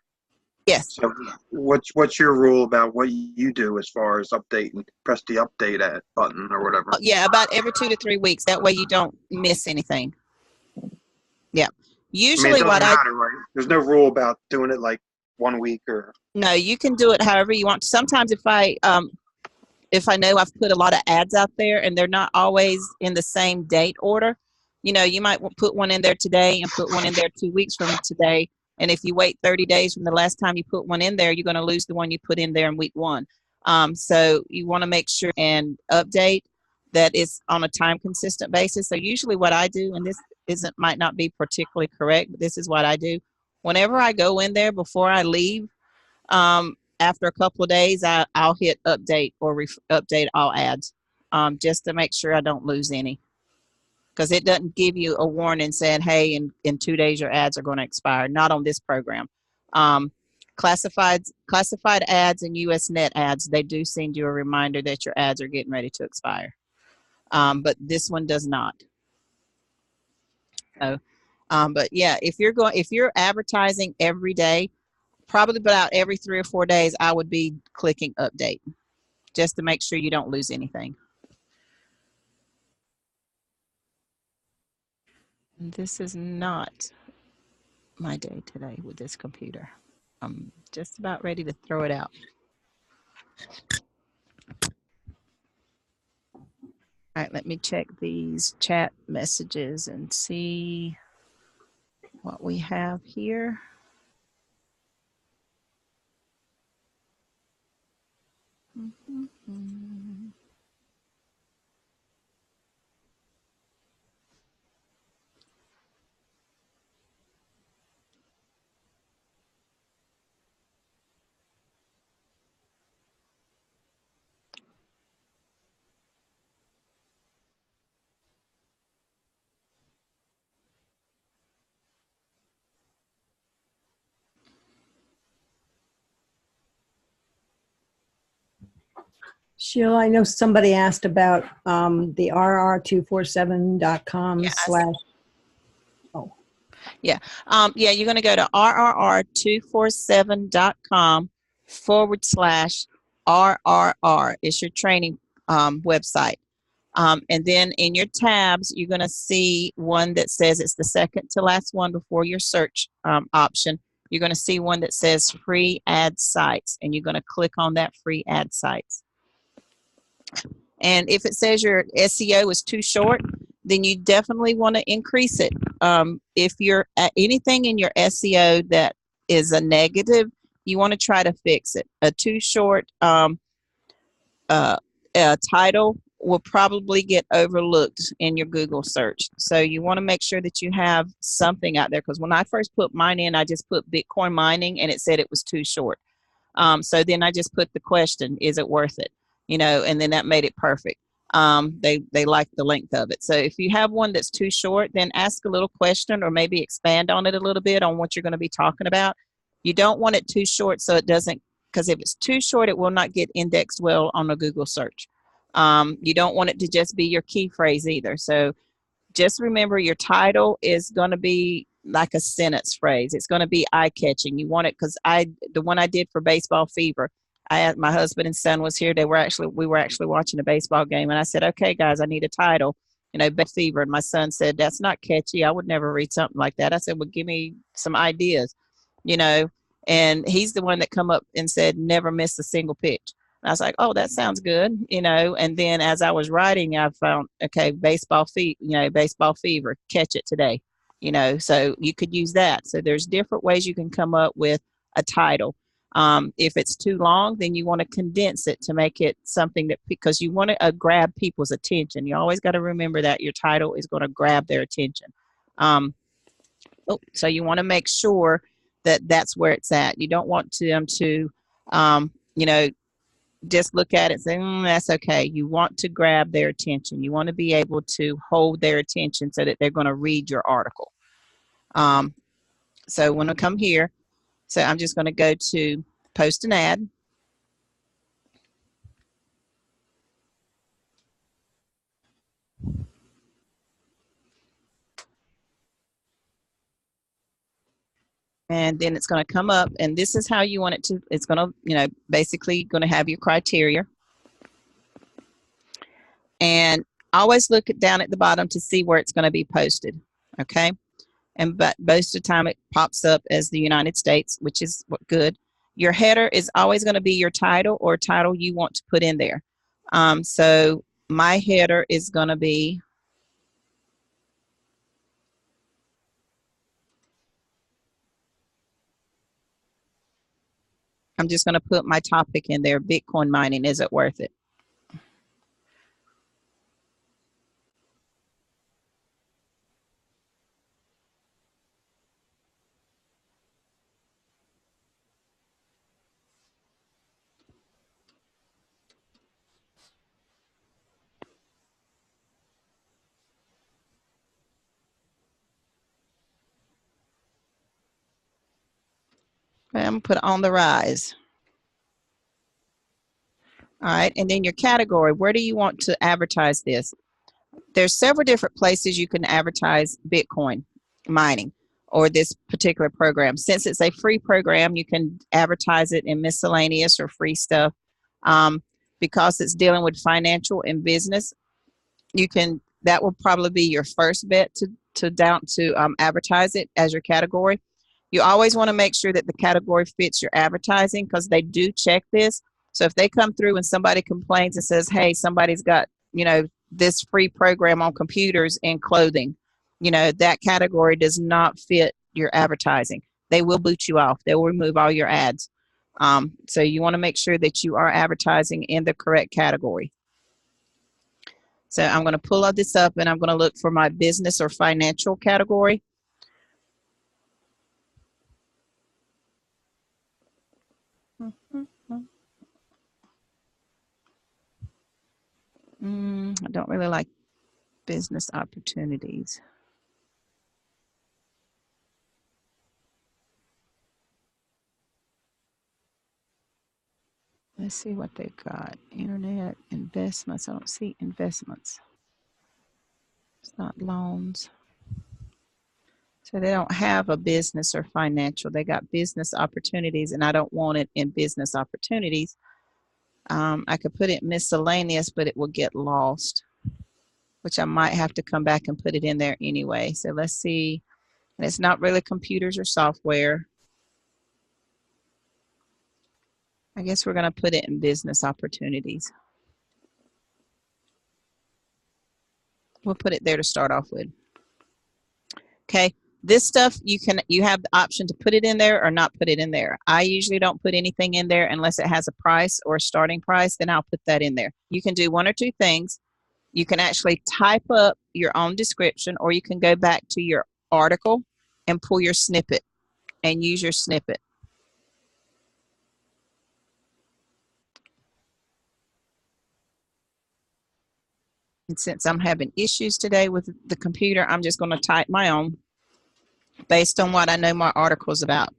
Yes. So what's your rule about what you do as far as updating? Press the update button or whatever. Yeah, about every 2 to 3 weeks. That way you don't miss anything. Yeah. Usually I mean, it what doesn't matter, right? There's no rule about doing it like 1 week or. No, you can do it however you want. Sometimes if I know I've put a lot of ads out there and they're not always in the same date order, you know, you might put one in there today and put one in there 2 weeks from today. And if you wait 30 days from the last time you put one in there, you're going to lose the one you put in there in week 1. So you want to make sure and update that it's on a time consistent basis. So usually what I do, and this might not be particularly correct, but this is what I do. Whenever I go in there before I leave, after a couple of days, I'll hit update or update all ads just to make sure I don't lose any. Because it doesn't give you a warning saying, hey, in 2 days your ads are going to expire. Not on this program. classified ads and US net ads, they do send you a reminder that your ads are getting ready to expire. But this one does not. So, but yeah, if you're advertising every day, probably about every 3 or 4 days, I would be clicking update just to make sure you don't lose anything. This is not my day today with this computer. I'm just about ready to throw it out. All right, let me check these chat messages and see what we have here. Sheila, I know somebody asked about the rr247.com Yeah, slash. yeah, you're going to go to rrr247.com/RRR. It's your training website. And then in your tabs, you're going to see one that says it's the second to last one before your search option. You're going to see one that says free ad sites, and you're going to click on that free ad sites. And if it says your SEO is too short, then you definitely want to increase it. If you're at anything in your SEO that is a negative, you want to try to fix it. A too short title will probably get overlooked in your Google search. So you want to make sure that you have something out there, because when I first put mine in, I just put Bitcoin mining and it said it was too short. So then I just put the question, is it worth it? You know, and then that made it perfect. They like the length of it. So if you have one that's too short, then ask a little question or maybe expand on it a little bit on what you're going to be talking about. You don't want it too short so it doesn't, because if it's too short, it will not get indexed well on a Google search. You don't want it to just be your key phrase either. So just remember your title is going to be like a sentence phrase. It's going to be eye-catching. You want it, because the one I did for baseball fever, I had my husband and son was here. We were actually watching a baseball game, and I said, okay guys, I need a title, you know, baseball fever. And my son said, that's not catchy. I would never read something like that. I said, well, give me some ideas, you know. And he's the one that come up and said, never miss a single pitch. And I was like, oh, that sounds good, you know. And then as I was writing, I found, okay, baseball fever, catch it today, you know. So you could use that. So there's different ways you can come up with a title. If it's too long, then you want to condense it to make it something that, because you want to grab people's attention. You always got to remember that your title is going to grab their attention. So you want to make sure that that's where it's at. You don't want them to, you know, just look at it and say, that's okay. You want to grab their attention. You want to be able to hold their attention so that they're going to read your article. So when I come here, so I'm just going to go to post an ad. And then it's going to come up, and this is how you want it to, it's going to, you know, basically going to have your criteria. And always look down at the bottom to see where it's going to be posted. Okay. But most of the time it pops up as the United States, which is good. Your header is always going to be your title or title you want to put in there. So my header is going to be, I'm just going to put my topic in there, Bitcoin mining, is it worth it? Okay, I'm gonna put on the rise. All right, and then your category. Where do you want to advertise this? There's several different places you can advertise Bitcoin mining or this particular program. Since it's a free program, you can advertise it in miscellaneous or free stuff. Because it's dealing with financial and business, you can, that will probably be your first bet to advertise it as your category. You always want to make sure that the category fits your advertising, because they do check this. So if they come through and somebody complains and says, hey, somebody's got, this free program on computers and clothing, that category does not fit your advertising. They will boot you off. They will remove all your ads. So you want to make sure that you are advertising in the correct category. So I'm going to pull all this up and I'm going to look for my business or financial category. I don't really like business opportunities. Let's see what they've got. Internet investments. I don't see investments. It's not loans. So they don't have a business or financial. They got business opportunities, and I don't want it in business opportunities. I could put it miscellaneous, but it will get lost, which I might have to come back and put it in there anyway. So let's see. And it's not really computers or software. I guess we're going to put it in business opportunities. We'll put it there to start off with. Okay, this stuff you have the option to put it in there or not put it in there. I usually don't put anything in there unless it has a price or a starting price, then I'll put that in there. You can do one or two things. You can actually type up your own description, or you can go back to your article and pull your snippet and use your snippet. And since I'm having issues today with the computer, I'm just going to type my own based on what I know my article is about.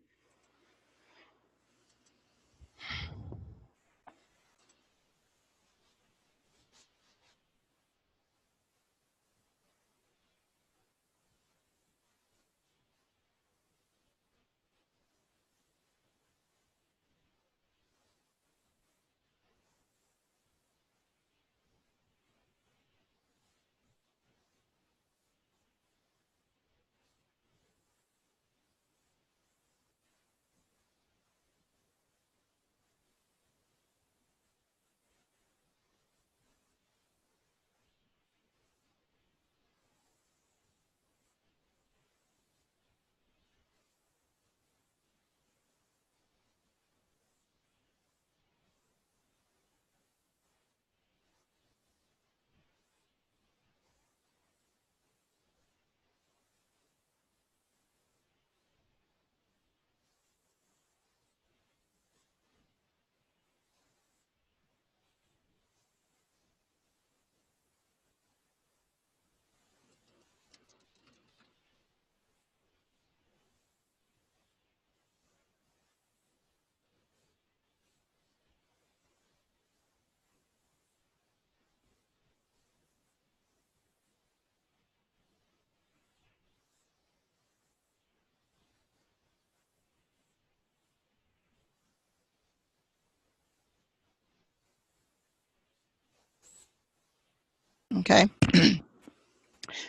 Okay.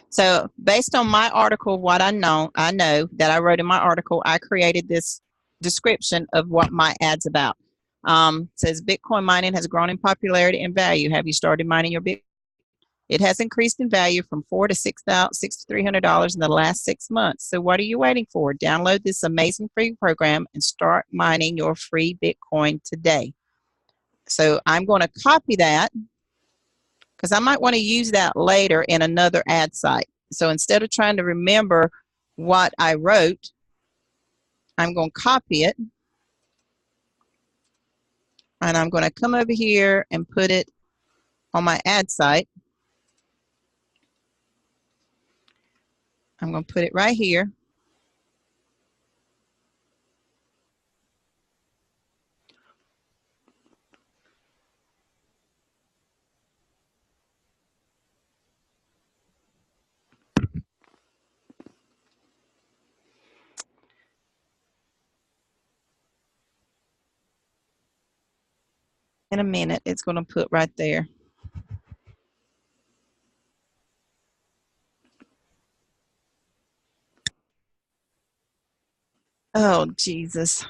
So based on my article, what I know that I wrote in my article, I created this description of what my ad's about. Says Bitcoin mining has grown in popularity and value. Have you started mining your Bitcoin? It has increased in value from $400 to $6,300 in the last 6 months. So what are you waiting for? Download this amazing free program and start mining your free Bitcoin today. So I'm going to copy that, because I might want to use that later in another ad site. So instead of trying to remember what I wrote, I'm going to copy it. And I'm going to come over here and put it on my ad site. I'm going to put it right here. In a minute, it's going to put right there. Oh, Jesus.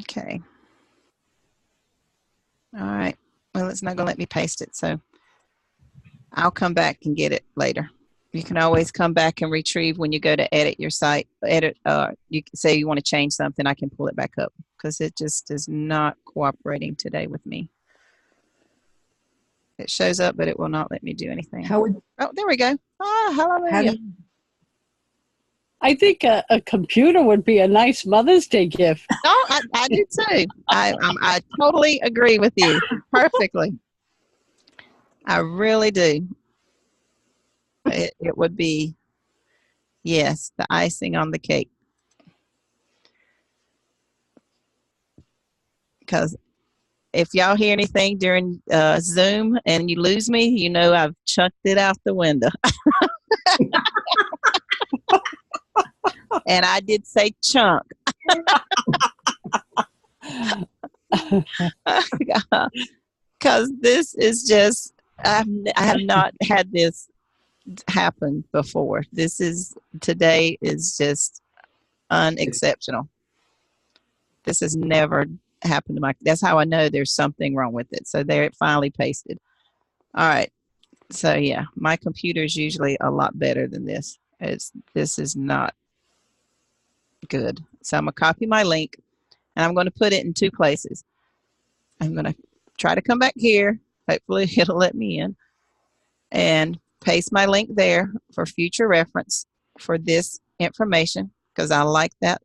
Okay. All right. Well, it's not going to let me paste it, so I'll come back and get it later. You can always come back and retrieve when you go to edit your site. Edit. You can say you want to change something. I can pull it back up because it just is not cooperating today with me. It shows up, but it will not let me do anything. How would Oh, there we go. Ah, how hallelujah. do you, I think a computer would be a nice Mother's Day gift. Oh, I do too. I totally agree with you perfectly. I really do. It would be, yes, the icing on the cake. Because if y'all hear anything during Zoom and you lose me, you know I've chucked it out the window. And I did say chunk. Because this is just, I have not had this happen before. Today is just unexceptional. This has never happened to that's how I know there's something wrong with it. So there it finally pasted. All right. So yeah, my computer is usually a lot better than this. This is not good. So I'm gonna copy my link and I'm gonna put it in two places. I'm gonna try to come back here. Hopefully it'll let me in and paste my link there for future reference for this information because I like that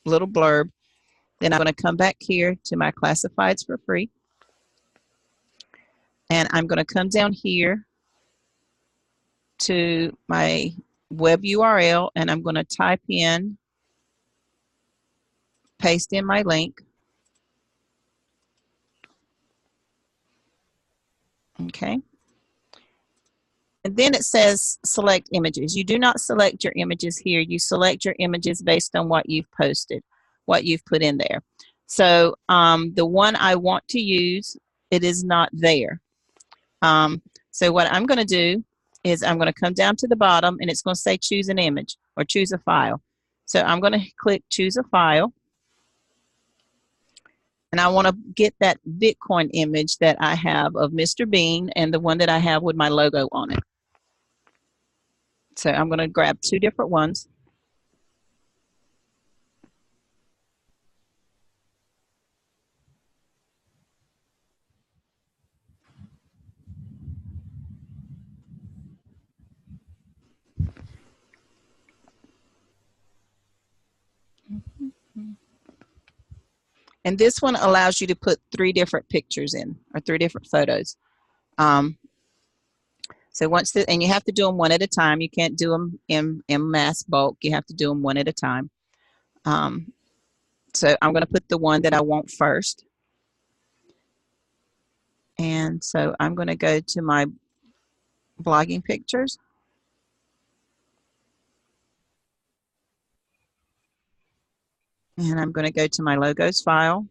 little blurb. Then I'm going to come back here to my classifieds for free. And I'm going to come down here to my web URL and I'm going to type in, paste in my link. Okay. And then it says select images. You do not select your images here. You select your images based on what you've posted, what you've put in there. So the one I want to use, it is not there. So what I'm going to do is I'm going to come down to the bottom and it's going to say choose an image or choose a file. So I'm going to click choose a file. And I want to get that Bitcoin image that I have of Mr. Bean and the one that I have with my logo on it. So I'm going to grab two different ones. And this one allows you to put three different pictures in or three different photos. So and you have to do them one at a time. You can't do them in mass bulk. You have to do them one at a time. So I'm going to put the one that I want first. And so I'm going to go to my blogging pictures. And I'm going to go to my logos file.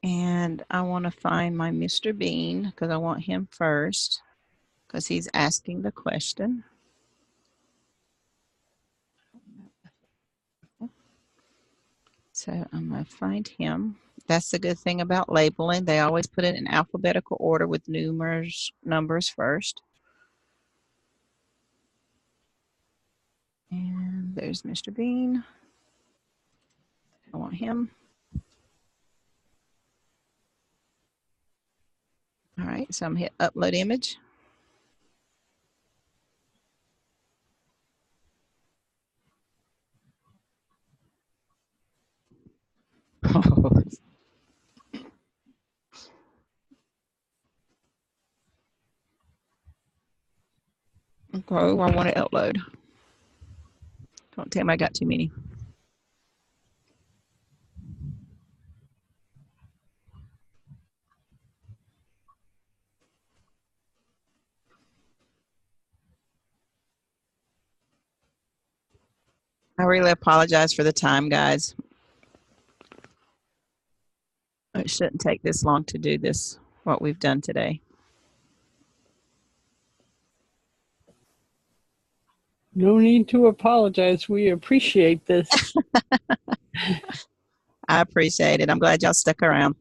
And I want to find my Mr. Bean because I want him first because he's asking the question. So I'm going to find him. That's the good thing about labeling. They always put it in alphabetical order with numbers first. And there's Mr. Bean. I want him. All right, so I'm going to hit upload image. Okay, I want to upload. Don't tell me I got too many. I really apologize for the time, guys. It shouldn't take this long to do this, what we've done today. No need to apologize. We appreciate this. I appreciate it. I'm glad y'all stuck around.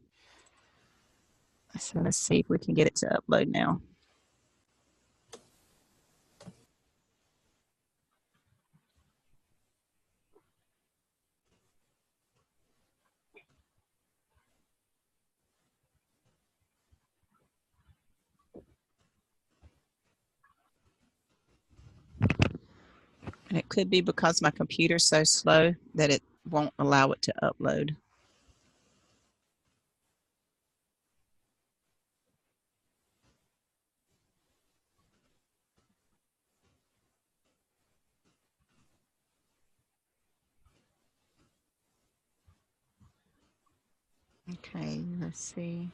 So let's see if we can get it to upload now. And it could be because my computer's so slow that it won't allow it to upload. Okay, let's see.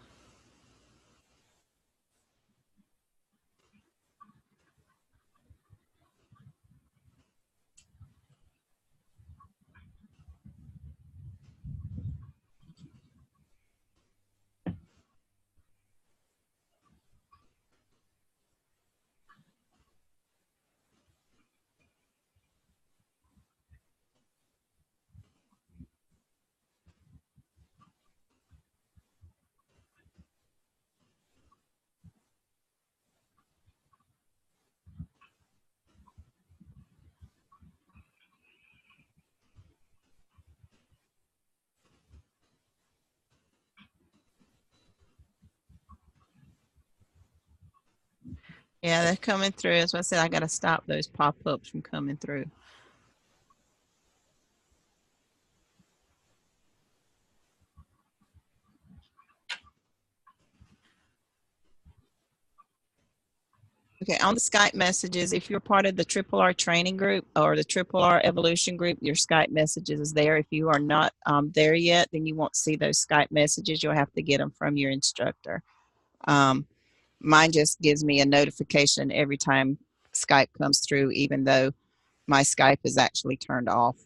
Yeah, they're coming through. As I said, I got to stop those pop-ups from coming through. Okay, on the Skype messages, if you're part of the Triple R training group or the Triple R evolution group, your Skype messages is there. If you are not there yet, then you won't see those Skype messages. You'll have to get them from your instructor. Mine just gives me a notification every time Skype comes through, even though my Skype is actually turned off.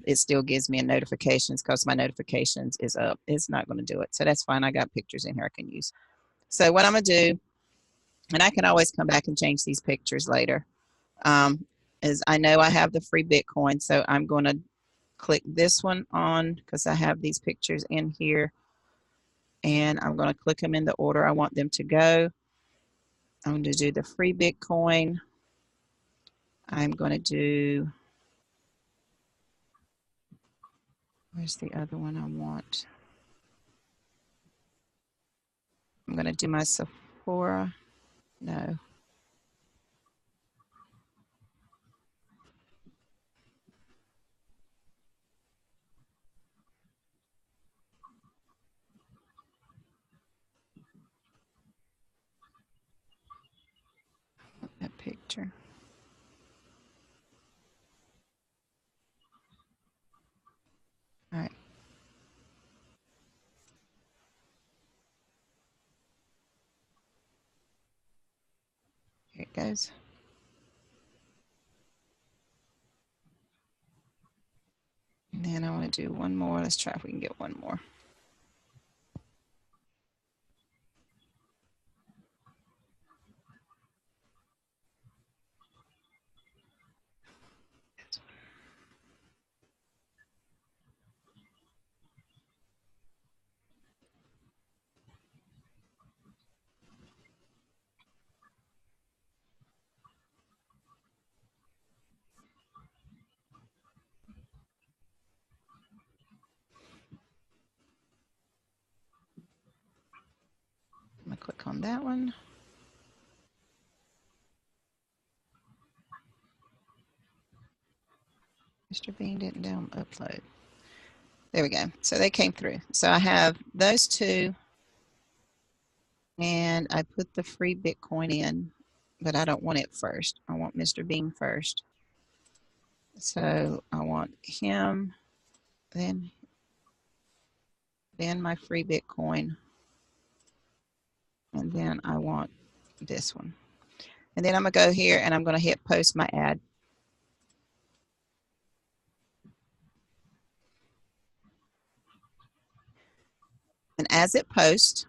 It still gives me a notifications because my notifications is up. It's not going to do it. So that's fine. I got pictures in here I can use. So what I'm going to do, and I can always come back and change these pictures later, is I know I have the free Bitcoin. So I'm going to click this one on because I have these pictures in here. And I'm going to click them in the order I want them to go. I'm going to do the free Bitcoin. I'm going to do, where's the other one I want? I'm going to do my Sephora. No. That picture. All right. Here it goes. And then I want to do one more. Let's try if we can get one more. I'm going to click on that one. Mr. Bean didn't down upload. There we go. So they came through. So I have those two, and I put the free Bitcoin in, but I don't want it first. I want Mr. Bean first. So I want him, then my free Bitcoin, and then I want this one. And then I'm going to go here and I'm going to hit post my ad. And as it posts,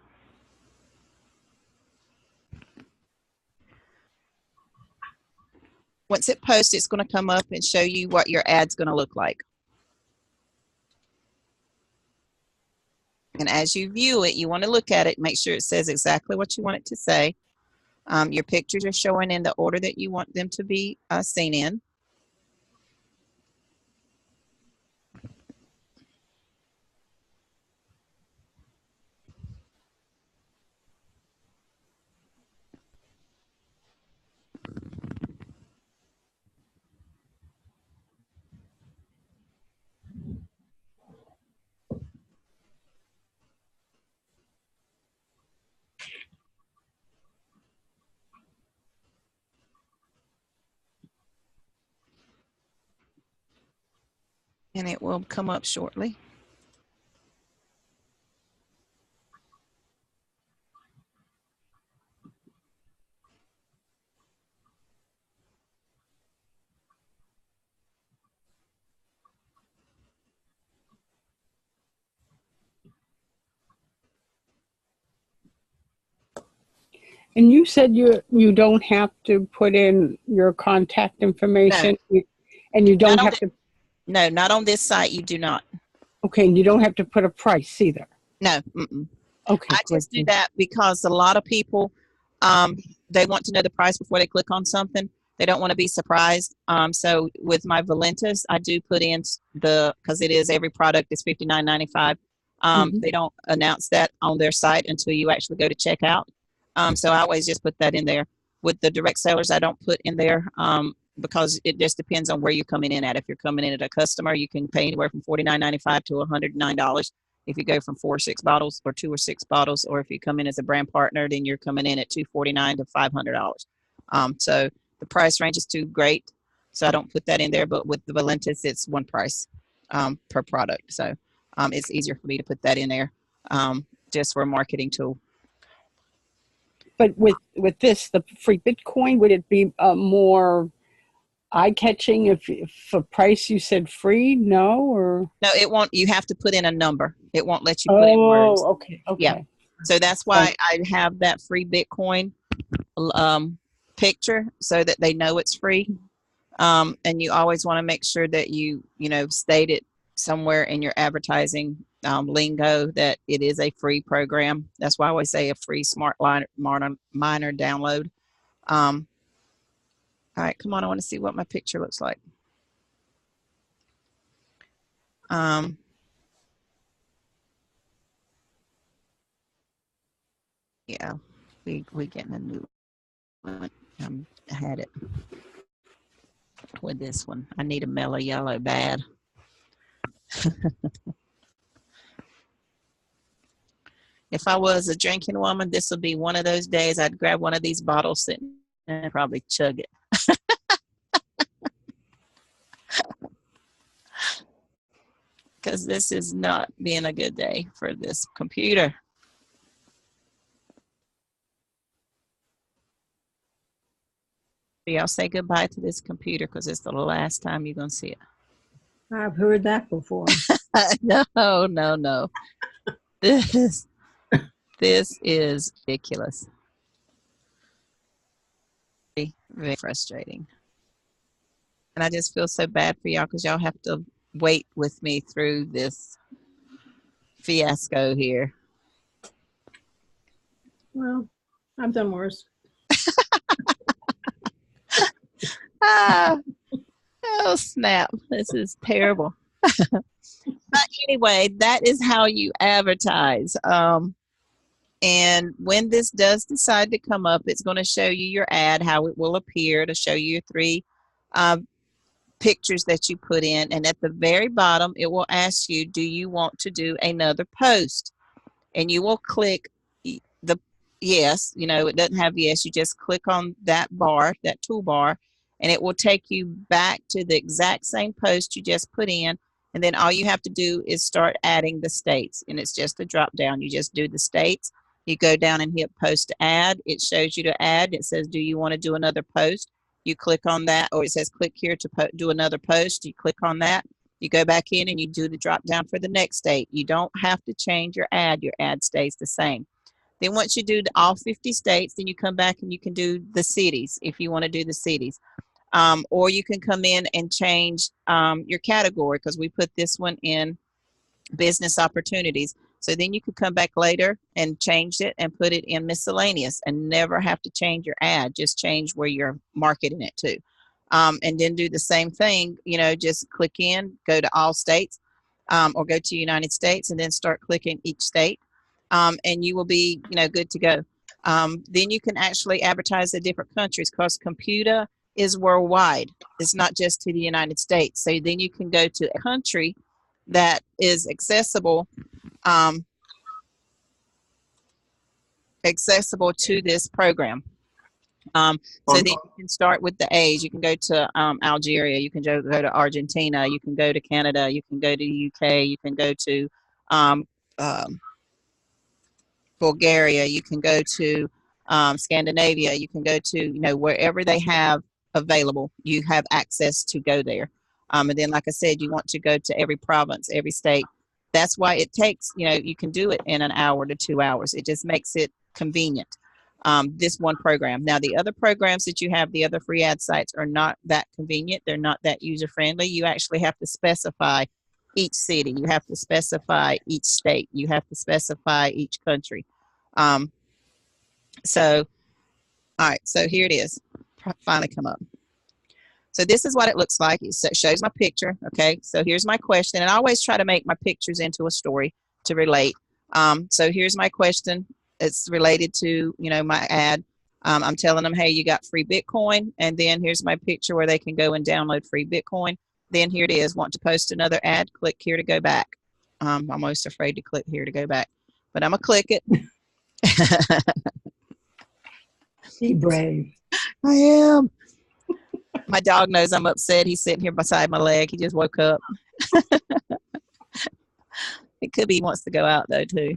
once it posts, it's going to come up and show you what your ad's going to look like. And as you view it, you want to look at it, make sure it says exactly what you want it to say. Your pictures are showing in the order that you want them to be seen in. And it will come up shortly. And you said you don't have to put in your contact information, and you don't have to. No, not on this site. You do not. Okay, and you don't have to put a price either. No. Okay, I just do that because a lot of people, they want to know the price before they click on something. They don't want to be surprised. So with my Valentis, I do put in because it is every product is $59.95. They don't announce that on their site until you actually go to checkout. So I always just put that in there. With the direct sellers, I don't put in there because it just depends on where you're coming in at. If you're coming in at a customer, you can pay anywhere from $49.95 to $109. If you go from 4 or 6 bottles or 2 or 6 bottles, or if you come in as a brand partner, then you're coming in at $249 to $500. So the price range is too great, so I don't put that in there. But with the Valentis, it's one price per product. So it's easier for me to put that in there just for a marketing tool. But with this, the free Bitcoin, would it be more eye-catching if for price you said free? No, or no, it won't. You have to put in a number. It won't let you put in words. Okay. Yeah. So that's why I have that free Bitcoin picture so that they know it's free. And you always want to make sure that you state it somewhere in your advertising lingo that it is a free program. That's why I always say a free smart miner download. All right, come on. I want to see what my picture looks like. Yeah, we getting a new one. I had it with this one. I need a mellow yellow bad. If I was a drinking woman, this would be one of those days I'd grab one of these bottles and probably chug it. Because this is not being a good day for this computer. Y'all say goodbye to this computer because it's the last time you're going to see it. I've heard that before. No. This is ridiculous. Very, very frustrating. And I just feel so bad for y'all because y'all have to wait with me through this fiasco here. Well, I've done worse. Oh, snap. This is terrible. But anyway, that is how you advertise. And when this does decide to come up, it's going to show you your ad, how it will appear to show you 3 pictures that you put in, and at the very bottom it will ask you, do you want to do another post? And you will click the yes. It doesn't have yes. You just click on that bar, that toolbar, and it will take you back to the exact same post you just put in. And then all you have to do is start adding the states, and it's just a drop down. You just do the states. You go down and hit post to add. It shows you to add. It says, do you want to do another post? You click on that, or it says click here to do another post. You click on that. You go back in and you do the drop down for the next state. You don't have to change your ad. Your ad stays the same. Then once you do all 50 states, then you come back and you can do the cities if you want to do the cities. Or you can come in and change your category, because we put this one in business opportunities. So then you could come back later and change it and put it in miscellaneous and never have to change your ad. Just change where you're marketing it to. And then do the same thing, just click in, go to all states, or go to United States, and then start clicking each state. And you will be, good to go. Then you can actually advertise in different countries, because computer is worldwide. It's not just to the United States. So then you can go to a country that is accessible to this program. So then you can start with the A's. You can go to Algeria. You can go to Argentina. You can go to Canada. You can go to the UK. You can go to Bulgaria. You can go to Scandinavia. You can go to, wherever they have available, you have access to go there. And then, like I said, you want to go to every province, every state. That's why it takes, you can do it in an hour to 2 hours. It just makes it convenient. This one program. Now, the other programs that you have, the other free ad sites, are not that convenient. They're not that user-friendly. You actually have to specify each city. You have to specify each state. You have to specify each country. All right, so here it is. Finally come up. So this is what it looks like. It shows my picture, okay? So here's my question, and I always try to make my pictures into a story to relate. So here's my question. It's related to, my ad. I'm telling them, hey, you got free Bitcoin, and then here's my picture where they can go and download free Bitcoin. Then here it is. Want to post another ad? Click here to go back. I'm almost afraid to click here to go back, but I'm going to click it. Be brave. I am. My dog knows I'm upset. He's sitting here beside my leg. He just woke up. It could be he wants to go out, though, too.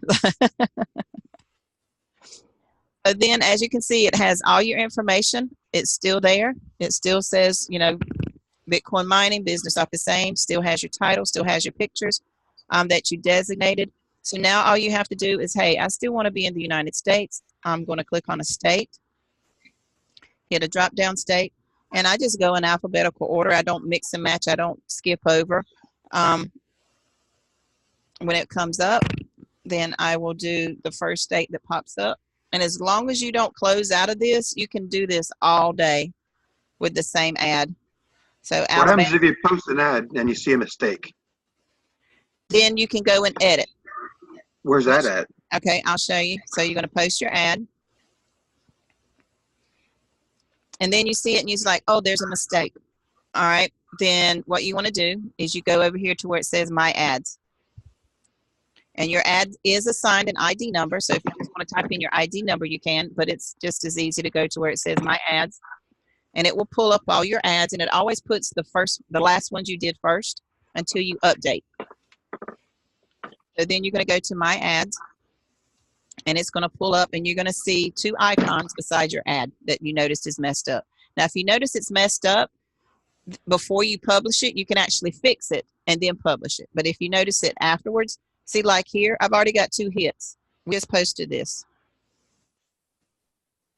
So then, as you can see, it has all your information. It's still there. It still says, Bitcoin mining, business off the same, still has your title, still has your pictures that you designated. So now all you have to do is, hey, I still want to be in the United States. I'm going to click on a state, hit a drop-down state, and I just go in alphabetical order. I don't mix and match. I don't skip over. When it comes up, then I will do the first state that pops up. And as long as you don't close out of this, you can do this all day with the same ad. So what happens if you post an ad and you see a mistake? Then you can go and edit. Where's that at? Okay, I'll show you. So you're going to post your ad. And then you see it and you're like, oh, there's a mistake. All right. Then what you want to do is you go over here to where it says My Ads. And your ad is assigned an ID number. So if you just want to type in your ID number, you can. But it's just as easy to go to where it says My Ads. And it will pull up all your ads. And it always puts the last ones you did first until you update. So then you're going to go to My Ads. And it's going to pull up, and you're going to see two icons beside your ad that you noticed is messed up. Now, if you notice it's messed up, before you publish it, you can actually fix it and then publish it. But if you notice it afterwards, see, like here, I've already got 2 hits. We just posted this.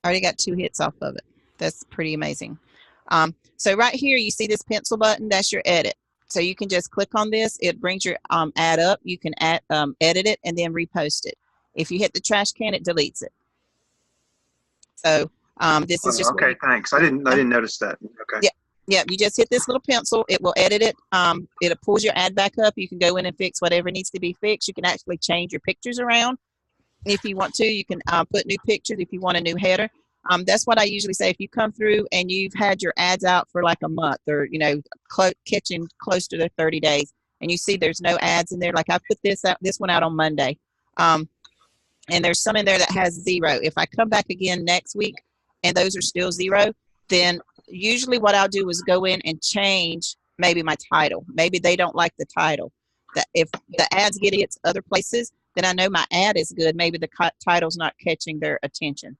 I already got 2 hits off of it. That's pretty amazing. So right here, you see this pencil button. That's your edit. So you can just click on this. It brings your ad up. You can edit it and then repost it. If you hit the trash can, it deletes it. So this is just okay. Thanks. I didn't notice that. Okay. Yeah. You just hit this little pencil. It will edit it. It pulls your ad back up. You can go in and fix whatever needs to be fixed. You can actually change your pictures around if you want to. You can put new pictures if you want a new header. That's what I usually say. If you come through and you've had your ads out for like a month or, catching close to the 30 days and you see there's no ads in there, like I put this one out on Monday. And there's some in there that has 0. If I come back again next week and those are still 0, then usually what I'll do is go in and change maybe my title. Maybe they don't like the title. That if the ads get hits other places, then I know my ad is good. Maybe the title's not catching their attention.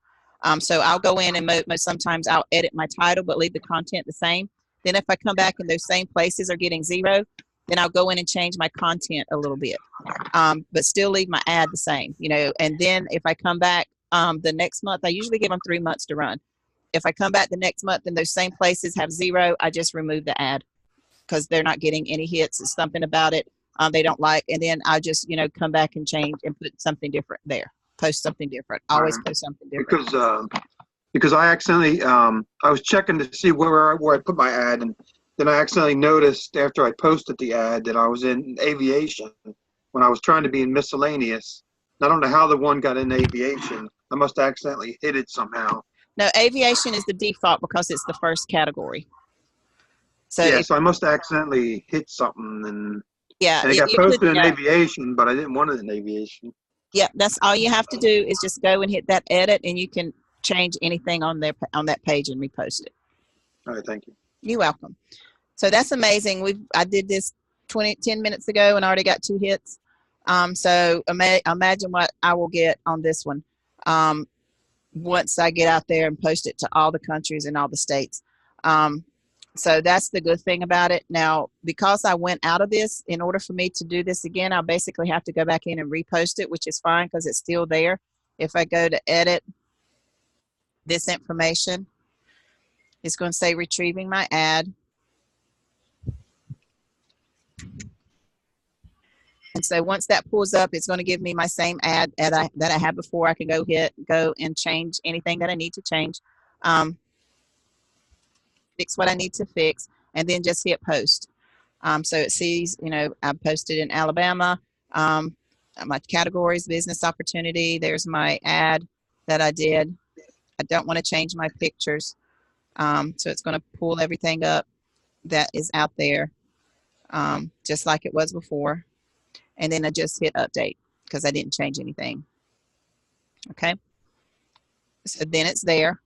So I'll go in and sometimes I'll edit my title but leave the content the same. Then if I come back and those same places are getting 0, then I'll go in and change my content a little bit, but still leave my ad the same, and then if I come back the next month, I usually give them 3 months to run. If I come back the next month and those same places have 0, I just remove the ad because they're not getting any hits. It's something about it they don't like. And then I just, come back and change and put something different there, post something different, always post something different. Because I accidentally, I was checking to see where I put my ad, and then I accidentally noticed after I posted the ad that I was in aviation when I was trying to be in miscellaneous. I don't know how the one got in aviation. I must have accidentally hit it somehow. No, aviation is the default because it's the first category. So yeah, so I must have accidentally hit something, and it got you posted in aviation, but I didn't want it in aviation. Yeah, that's all you have to do is just go and hit that edit, and you can change anything on that page and repost it. All right, thank you. You're welcome. So that's amazing. I did this 10 minutes ago and already got 2 hits. So imagine what I will get on this one once I get out there and post it to all the countries and all the states. So that's the good thing about it. Now, because I went out of this, in order for me to do this again, I'll basically have to go back in and repost it, which is fine because it's still there. If I go to edit this information, it's going to say retrieving my ad. And so once that pulls up, it's going to give me my same ad that I had before. I can go and change anything that I need to change, fix what I need to fix, and then just hit post. So it sees, I posted in Alabama, my categories, business opportunity. There's my ad that I did. I don't want to change my pictures. So it's going to pull everything up that is out there, just like it was before. And then I just hit update because I didn't change anything. Okay. So then it's there.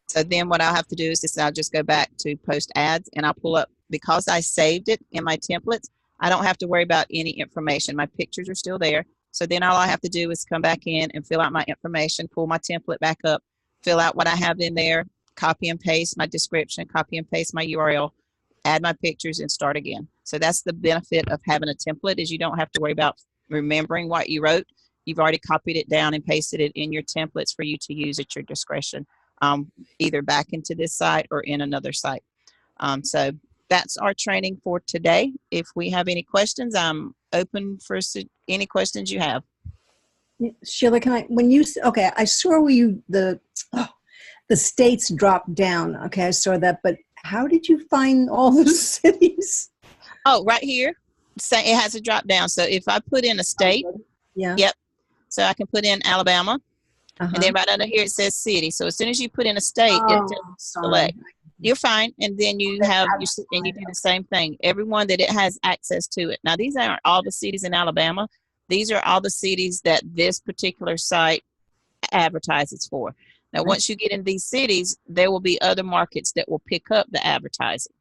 So then what I'll have to do is I'll just go back to post ads and I'll pull up, because I saved it in my templates, I don't have to worry about any information. My pictures are still there. So then all I have to do is come back in and fill out my information, pull my template back up, fill out what I have in there, copy and paste my description, copy and paste my URL, add my pictures, and start again. So that's the benefit of having a template, is you don't have to worry about remembering what you wrote. You've already copied it down and pasted it in your templates for you to use at your discretion, either back into this site or in another site. So that's our training for today. If we have any questions, I'm open for any questions you have. Sheila, I saw where the states dropped down. Okay, I saw that, but how did you find all the cities? Oh, right here. So it has a drop down. So if I put in a state, yep. So I can put in Alabama, and then right under here it says city. So as soon as you put in a state, it tells you select. You're fine, and then you have and you do the same thing. Everyone that it has access to it. Now these aren't all the cities in Alabama. These are all the cities that this particular site advertises for. Now, once you get in these cities, there will be other markets that will pick up the advertising.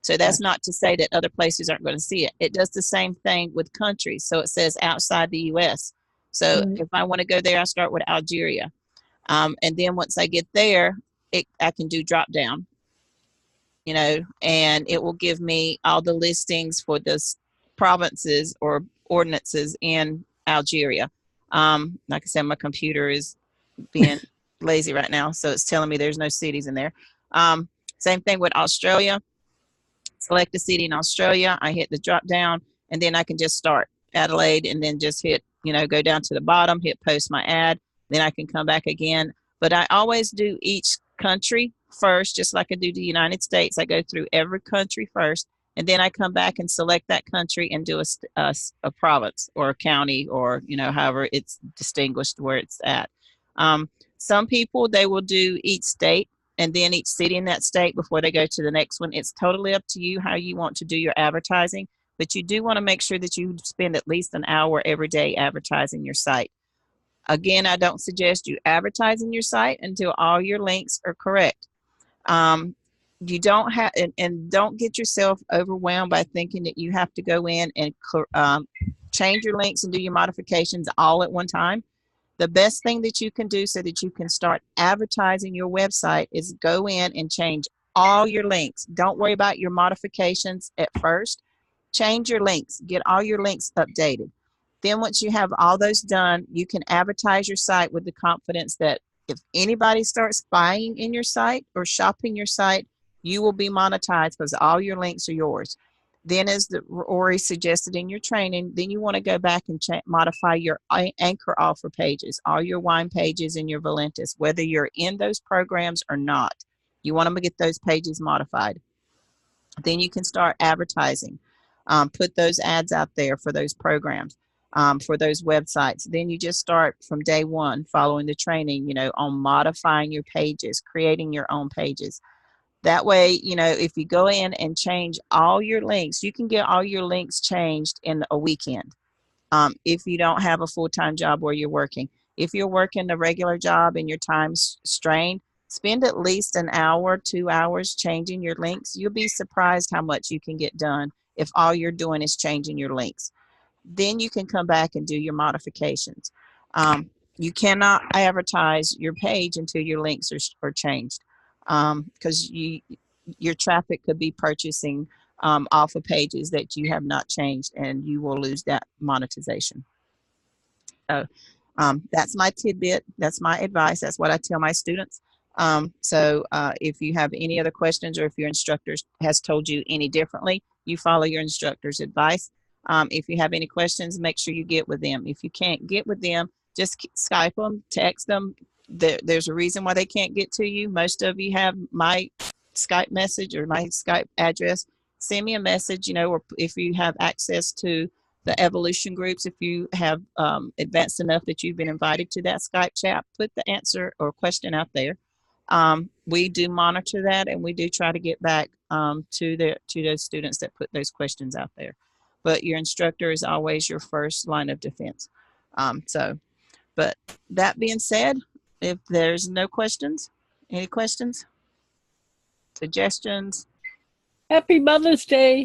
So that's not to say that other places aren't going to see it. It does the same thing with countries. So it says outside the U.S. So if I want to go there, I start with Algeria. And then once I get there, I can do drop down, and it will give me all the listings for the provinces or ordinances in Algeria. Like I said, my computer is being lazy right now, so it's telling me there's no cities in there. Same thing with Australia. Select a city in Australia. I hit the drop down, and then I can just start Adelaide, and then just hit, go down to the bottom, hit post my ad. Then I can come back again. But I always do each country first, just like I do the United States. I go through every country first, and then I come back and select that country and do a province or a county, or however it's distinguished where it's at. Some people, they will do each state and then each city in that state before they go to the next one. It's totally up to you how you want to do your advertising, but you do want to make sure that you spend at least an hour every day advertising your site. Again, I don't suggest you advertising your site until all your links are correct. You don't have, and don't get yourself overwhelmed by thinking that you have to go in and change your links and do your modifications all at one time. The best thing that you can do so that you can start advertising your website is go in and change all your links. Don't worry about your modifications at first. Change your links, get all your links updated. Then once you have all those done, you can advertise your site with the confidence that if anybody starts buying in your site or shopping your site, you will be monetized because all your links are yours. Then, as Rory suggested in your training, then you want to go back and modify your anchor offer pages, all your wine pages and your Valentis, whether you're in those programs or not. You want to get those pages modified. Then you can start advertising. Put those ads out there for those programs, for those websites. Then you just start from day one following the training, on modifying your pages, creating your own pages. That way, if you go in and change all your links, you can get all your links changed in a weekend. If you don't have a full-time job where you're working. If you're working a regular job and your time's strained, spend at least an hour, 2 hours changing your links. You'll be surprised how much you can get done if all you're doing is changing your links. Then you can come back and do your modifications. You cannot advertise your page until your links are changed, because your traffic could be purchasing off of pages that you have not changed, and you will lose that monetization. So that's my tidbit. That's my advice. That's what I tell my students. So if you have any other questions, or if your instructor has told you any differently, you follow your instructor's advice. If you have any questions, make sure you get with them. If you can't get with them, just Skype them, text them. There's a reason why they can't get to you. Most of you have my Skype message or my Skype address. Send me a message, or if you have access to the evolution groups, if you have advanced enough that you've been invited to that Skype chat, put the answer or question out there. We do monitor that, and we do try to get back to those students that put those questions out there. But your instructor is always your first line of defense. But that being said, if there's no questions, any questions, suggestions? Happy Mother's Day.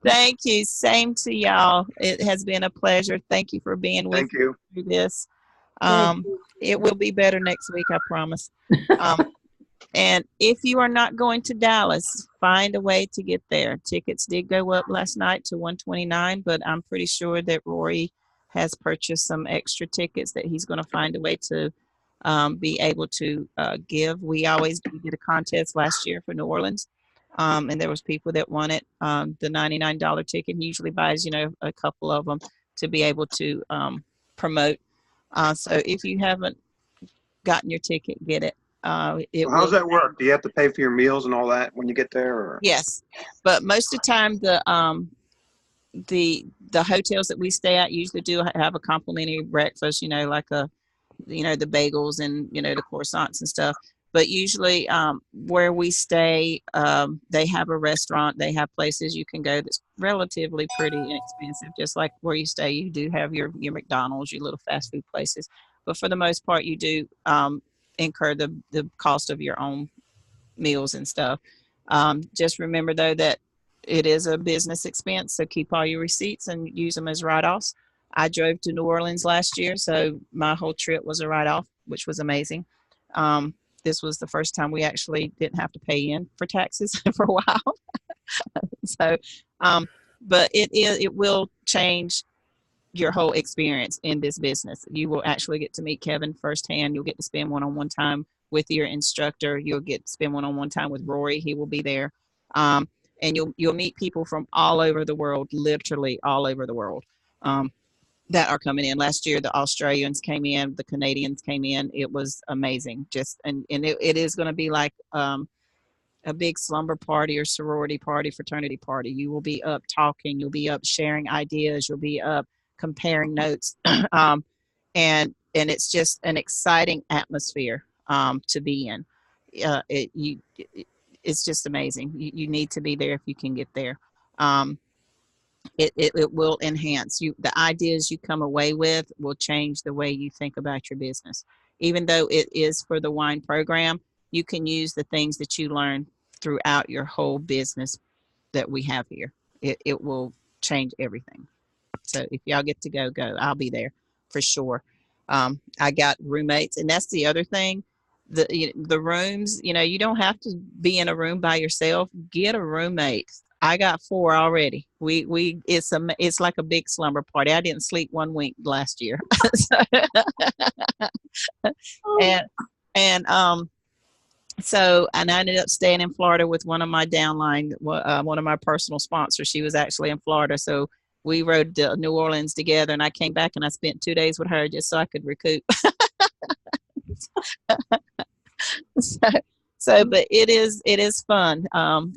Thank you. Same to y'all. It has been a pleasure. Thank you for being with me through this. It will be better next week, I promise. And if you are not going to Dallas, find a way to get there. Tickets did go up last night to $129, but I'm pretty sure that Rory has purchased some extra tickets that he's going to find a way to be able to give. We always did a contest last year for New Orleans, and there was people that wanted the $99 ticket. He usually buys, a couple of them to be able to promote. So if you haven't gotten your ticket, get it. How does that work? Do you have to pay for your meals and all that when you get there? Or? Yes, but most of the time the hotels that we stay at usually do have a complimentary breakfast. Like the bagels and the croissants and stuff. But usually where we stay, they have a restaurant. They have places you can go that's relatively pretty inexpensive. Just like where you stay, you do have your McDonald's, your little fast food places. But for the most part, you do incur the cost of your own meals and stuff. Just remember though that it is a business expense, so keep all your receipts and use them as write-offs. I drove to New Orleans last year, so my whole trip was a write-off, which was amazing. This was the first time we actually didn't have to pay in for taxes for a while. So, but it will change your whole experience in this business. You will actually get to meet Kevin firsthand. You'll get to spend one-on-one time with your instructor. You'll get to spend one-on-one time with Rory. He will be there. And you'll meet people from all over the world, literally all over the world, that are coming in. Last year, the Australians came in, the Canadians came in. It was amazing. And it is going to be like a big slumber party or sorority party, fraternity party. You will be up talking. You'll be up sharing ideas. You'll be up comparing notes. And it's just an exciting atmosphere to be in. It's just amazing. You need to be there if you can get there. Um, it will enhance you. The ideas you come away with will change the way you think about your business. Even though it is for the wine program, you can use the things that you learn throughout your whole business that we have here. It will change everything. So if y'all get to go, go. I'll be there for sure. I got roommates, and that's the other thing. The rooms, you don't have to be in a room by yourself. Get a roommate. I got 4 already. It's like a big slumber party. I didn't sleep 1 week last year. and and and I ended up staying in Florida with one of my downline, one of my personal sponsors. She was actually in Florida, so we rode to New Orleans together. And I came back and I spent 2 days with her just so I could recoup. But it is fun.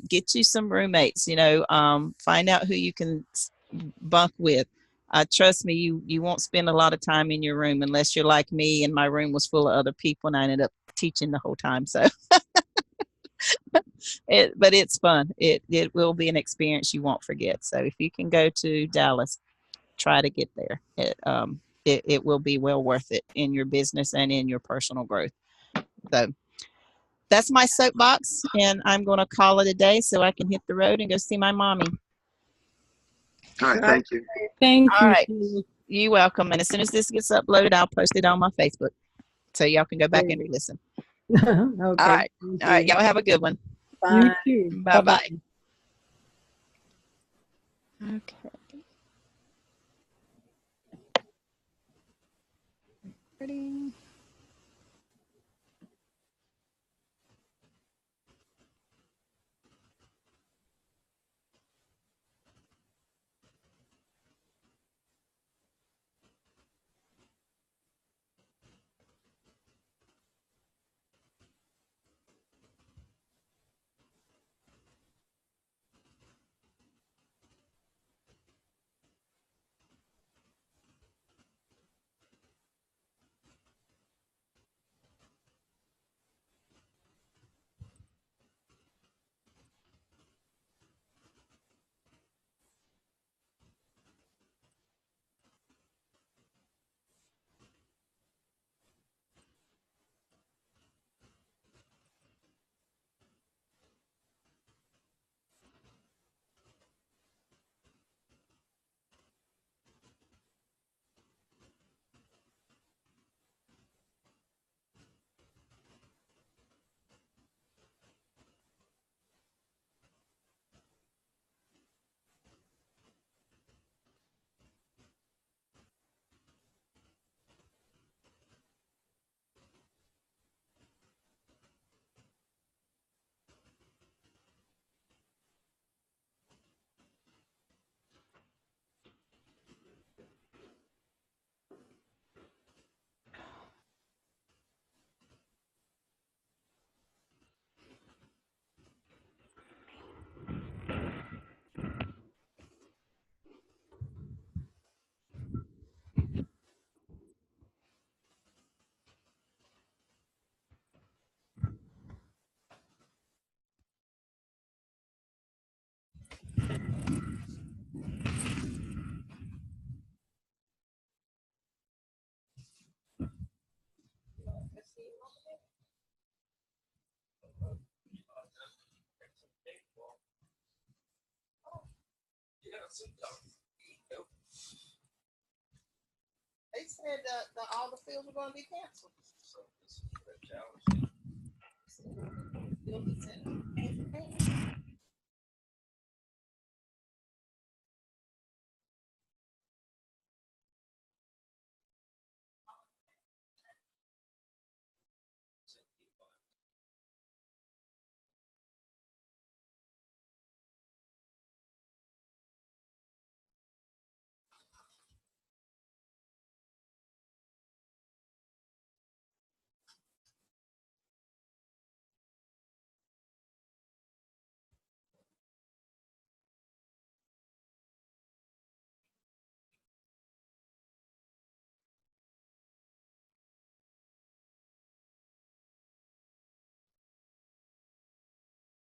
Get you some roommates. Find out who you can bunk with. Trust me, you won't spend a lot of time in your room unless you're like me and my room was full of other people and I ended up teaching the whole time. So, but it's fun. It will be an experience you won't forget. So if you can go to Dallas, try to get there. It will be well worth it in your business and in your personal growth. So that's my soapbox, and I'm going to call it a day so I can hit the road and go see my mommy. All right, thank you. Thank All you. right. You're welcome. And as soon as this gets uploaded, I'll post it on my Facebook so y'all can go back and re-listen. Okay. All right. All right. Y'all have a good one. You Bye. too. Bye-bye. Okay. Ready? They said that all the fields were going to be canceled. So this is a challenge.